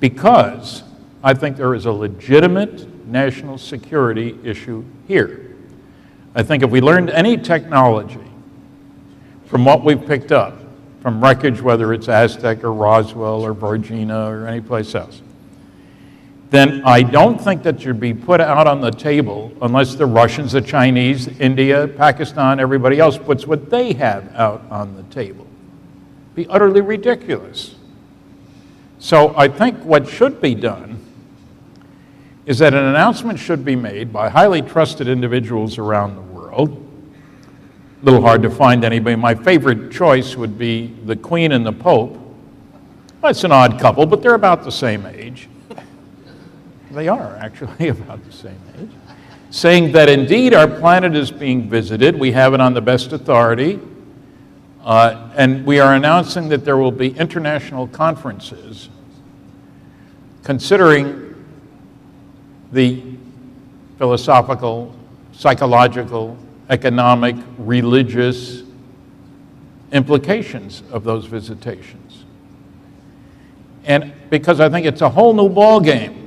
S2: because I think there is a legitimate national security issue here. I think if we learned any technology from what we've picked up, from wreckage, whether it's Aztec or Roswell or Varginha or any place else, then I don't think that should be put out on the table unless the Russians, the Chinese, India, Pakistan, everybody else puts what they have out on the table. Be utterly ridiculous. So I think what should be done is that an announcement should be made by highly trusted individuals around the world. A little hard to find anybody. My favorite choice would be the Queen and the Pope. Well, it's an odd couple, but they're about the same age. They are actually about the same age. Saying that indeed our planet is being visited. We have it on the best authority. And we are announcing that there will be international conferences considering the philosophical, psychological, economic, religious implications of those visitations. And because I think it's a whole new ballgame.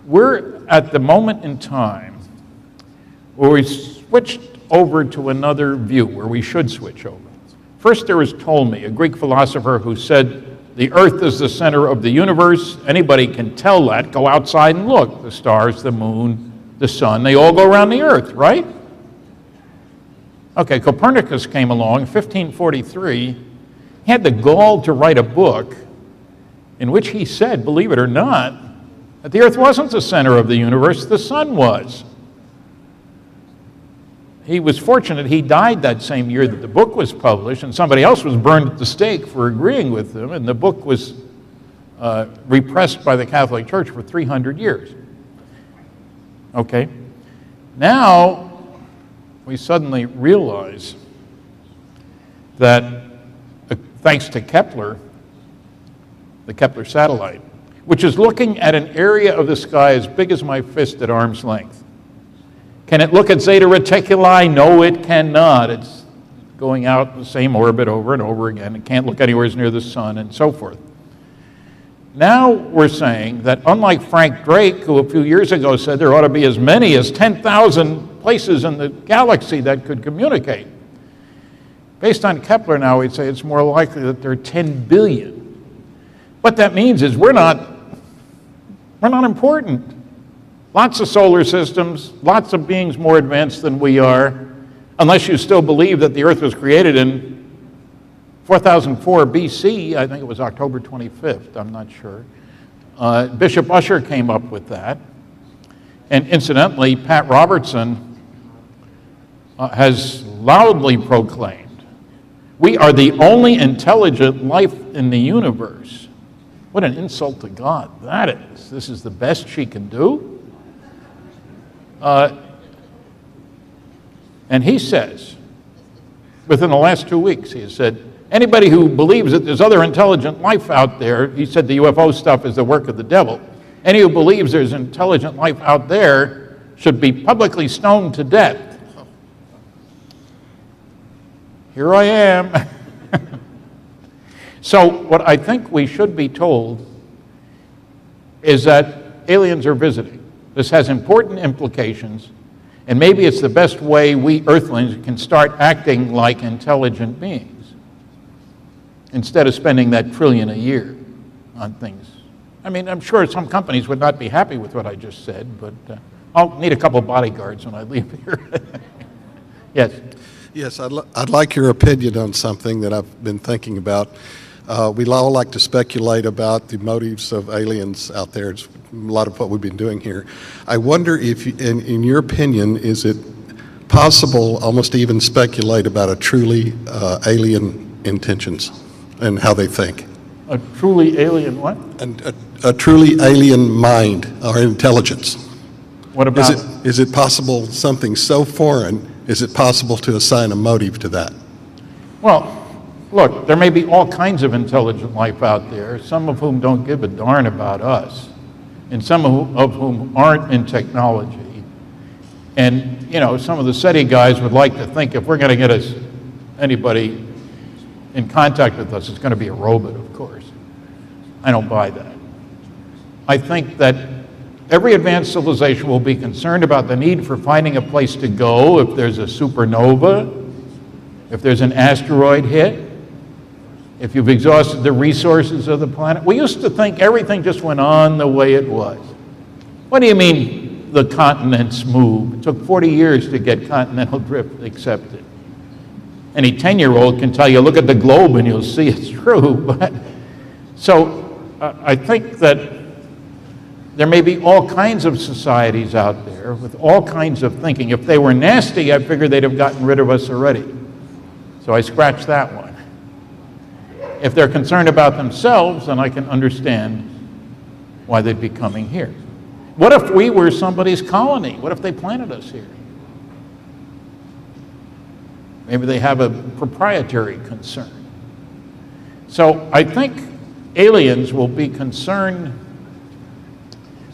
S2: We're at the moment in time where we switched over to another view, where we should switch over. First there was Ptolemy, a Greek philosopher who said, the earth is the center of the universe. Anybody can tell that. Go outside and look. The stars, the moon, the sun, they all go around the earth, right? Okay, Copernicus came along in 1543. He had the gall to write a book in which he said, believe it or not, that the earth wasn't the center of the universe, the sun was. he was fortunate he died that same year that the book was published, and somebody else was burned at the stake for agreeing with him, and the book was repressed by the Catholic Church for 300 years. Okay? Now, we suddenly realize that thanks to Kepler, the Kepler satellite, which is looking at an area of the sky as big as my fist at arm's length. Can it look at Zeta Reticuli? No, it cannot. It's going out the same orbit over and over again. It can't look anywhere near the sun and so forth. Now we're saying that unlike Frank Drake, who a few years ago said there ought to be as many as 10,000 places in the galaxy that could communicate, based on Kepler now we'd say it's more likely that there are 10 billion. What that means is we're not important. Lots of solar systems, lots of beings more advanced than we are, unless you still believe that the Earth was created in 4004 BC, I think it was October 25th, I'm not sure. Bishop Ussher came up with that. And incidentally, Pat Robertson has loudly proclaimed, we are the only intelligent life in the universe. What an insult to God that is. This is the best she can do. And he says, within the last 2 weeks, he has said, anybody who believes that there's other intelligent life out there, he said the UFO stuff is the work of the devil. Any who believes there's intelligent life out there should be publicly stoned to death. Here I am. So what I think we should be told is that aliens are visiting. This has important implications, and maybe it's the best way we Earthlings can start acting like intelligent beings instead of spending that $1 trillion a year on things. I mean, I'm sure some companies would not be happy with what I just said, but I'll need a couple bodyguards when I leave here. Yes?
S7: Yes, I'd like your opinion on something that I've been thinking about. We all like to speculate about the motives of aliens out there. It's a lot of what we've been doing here. I wonder if, in your opinion, is it possible almost to even speculate about a truly alien intentions and how they think?
S2: A truly alien what?
S7: And a truly alien mind or intelligence.
S2: What about
S7: Is it possible something so foreign, is it possible to assign a motive to that?
S2: Well, look, there may be all kinds of intelligent life out there, some of whom don't give a darn about us, and some of whom aren't in technology. And, you know, some of the SETI guys would like to think if we're going to get anybody in contact with us, it's going to be a robot, of course. I don't buy that. I think that every advanced civilization will be concerned about the need for finding a place to go if there's a supernova, if there's an asteroid hit, if you've exhausted the resources of the planet. We used to think everything just went on the way it was. What do you mean the continents move? It took 40 years to get continental drift accepted. Any 10-year-old can tell you, look at the globe and you'll see it's true. But, so I think that there may be all kinds of societies out there with all kinds of thinking. If they were nasty, I figured they'd have gotten rid of us already. So I scratched that one. If they're concerned about themselves, then I can understand why they'd be coming here. What if we were somebody's colony? What if they planted us here? Maybe they have a proprietary concern. So I think aliens will be concerned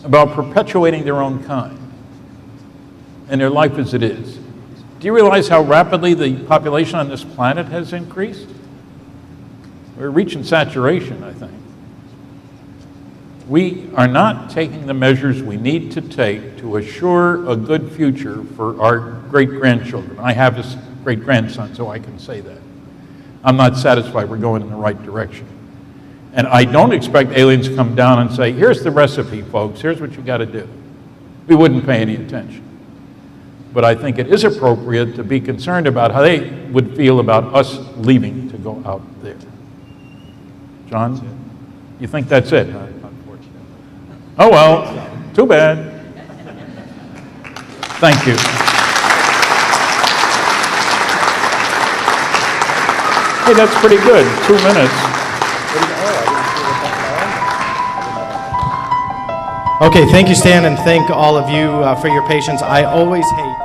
S2: about perpetuating their own kind and their life as it is. Do you realize how rapidly the population on this planet has increased? We're reaching saturation, I think. We are not taking the measures we need to take to assure a good future for our great-grandchildren. I have a great-grandson, so I can say that. I'm not satisfied we're going in the right direction. And I don't expect aliens to come down and say, here's the recipe, folks, here's what you got to do. We wouldn't pay any attention. But I think it is appropriate to be concerned about how they would feel about us leaving to go out there. John, you think that's it? Unfortunately. Oh, well, too bad. Thank you. Hey, that's pretty good. 2 minutes.
S1: Okay, thank you, Stan, and thank all of you for your patience. I always hate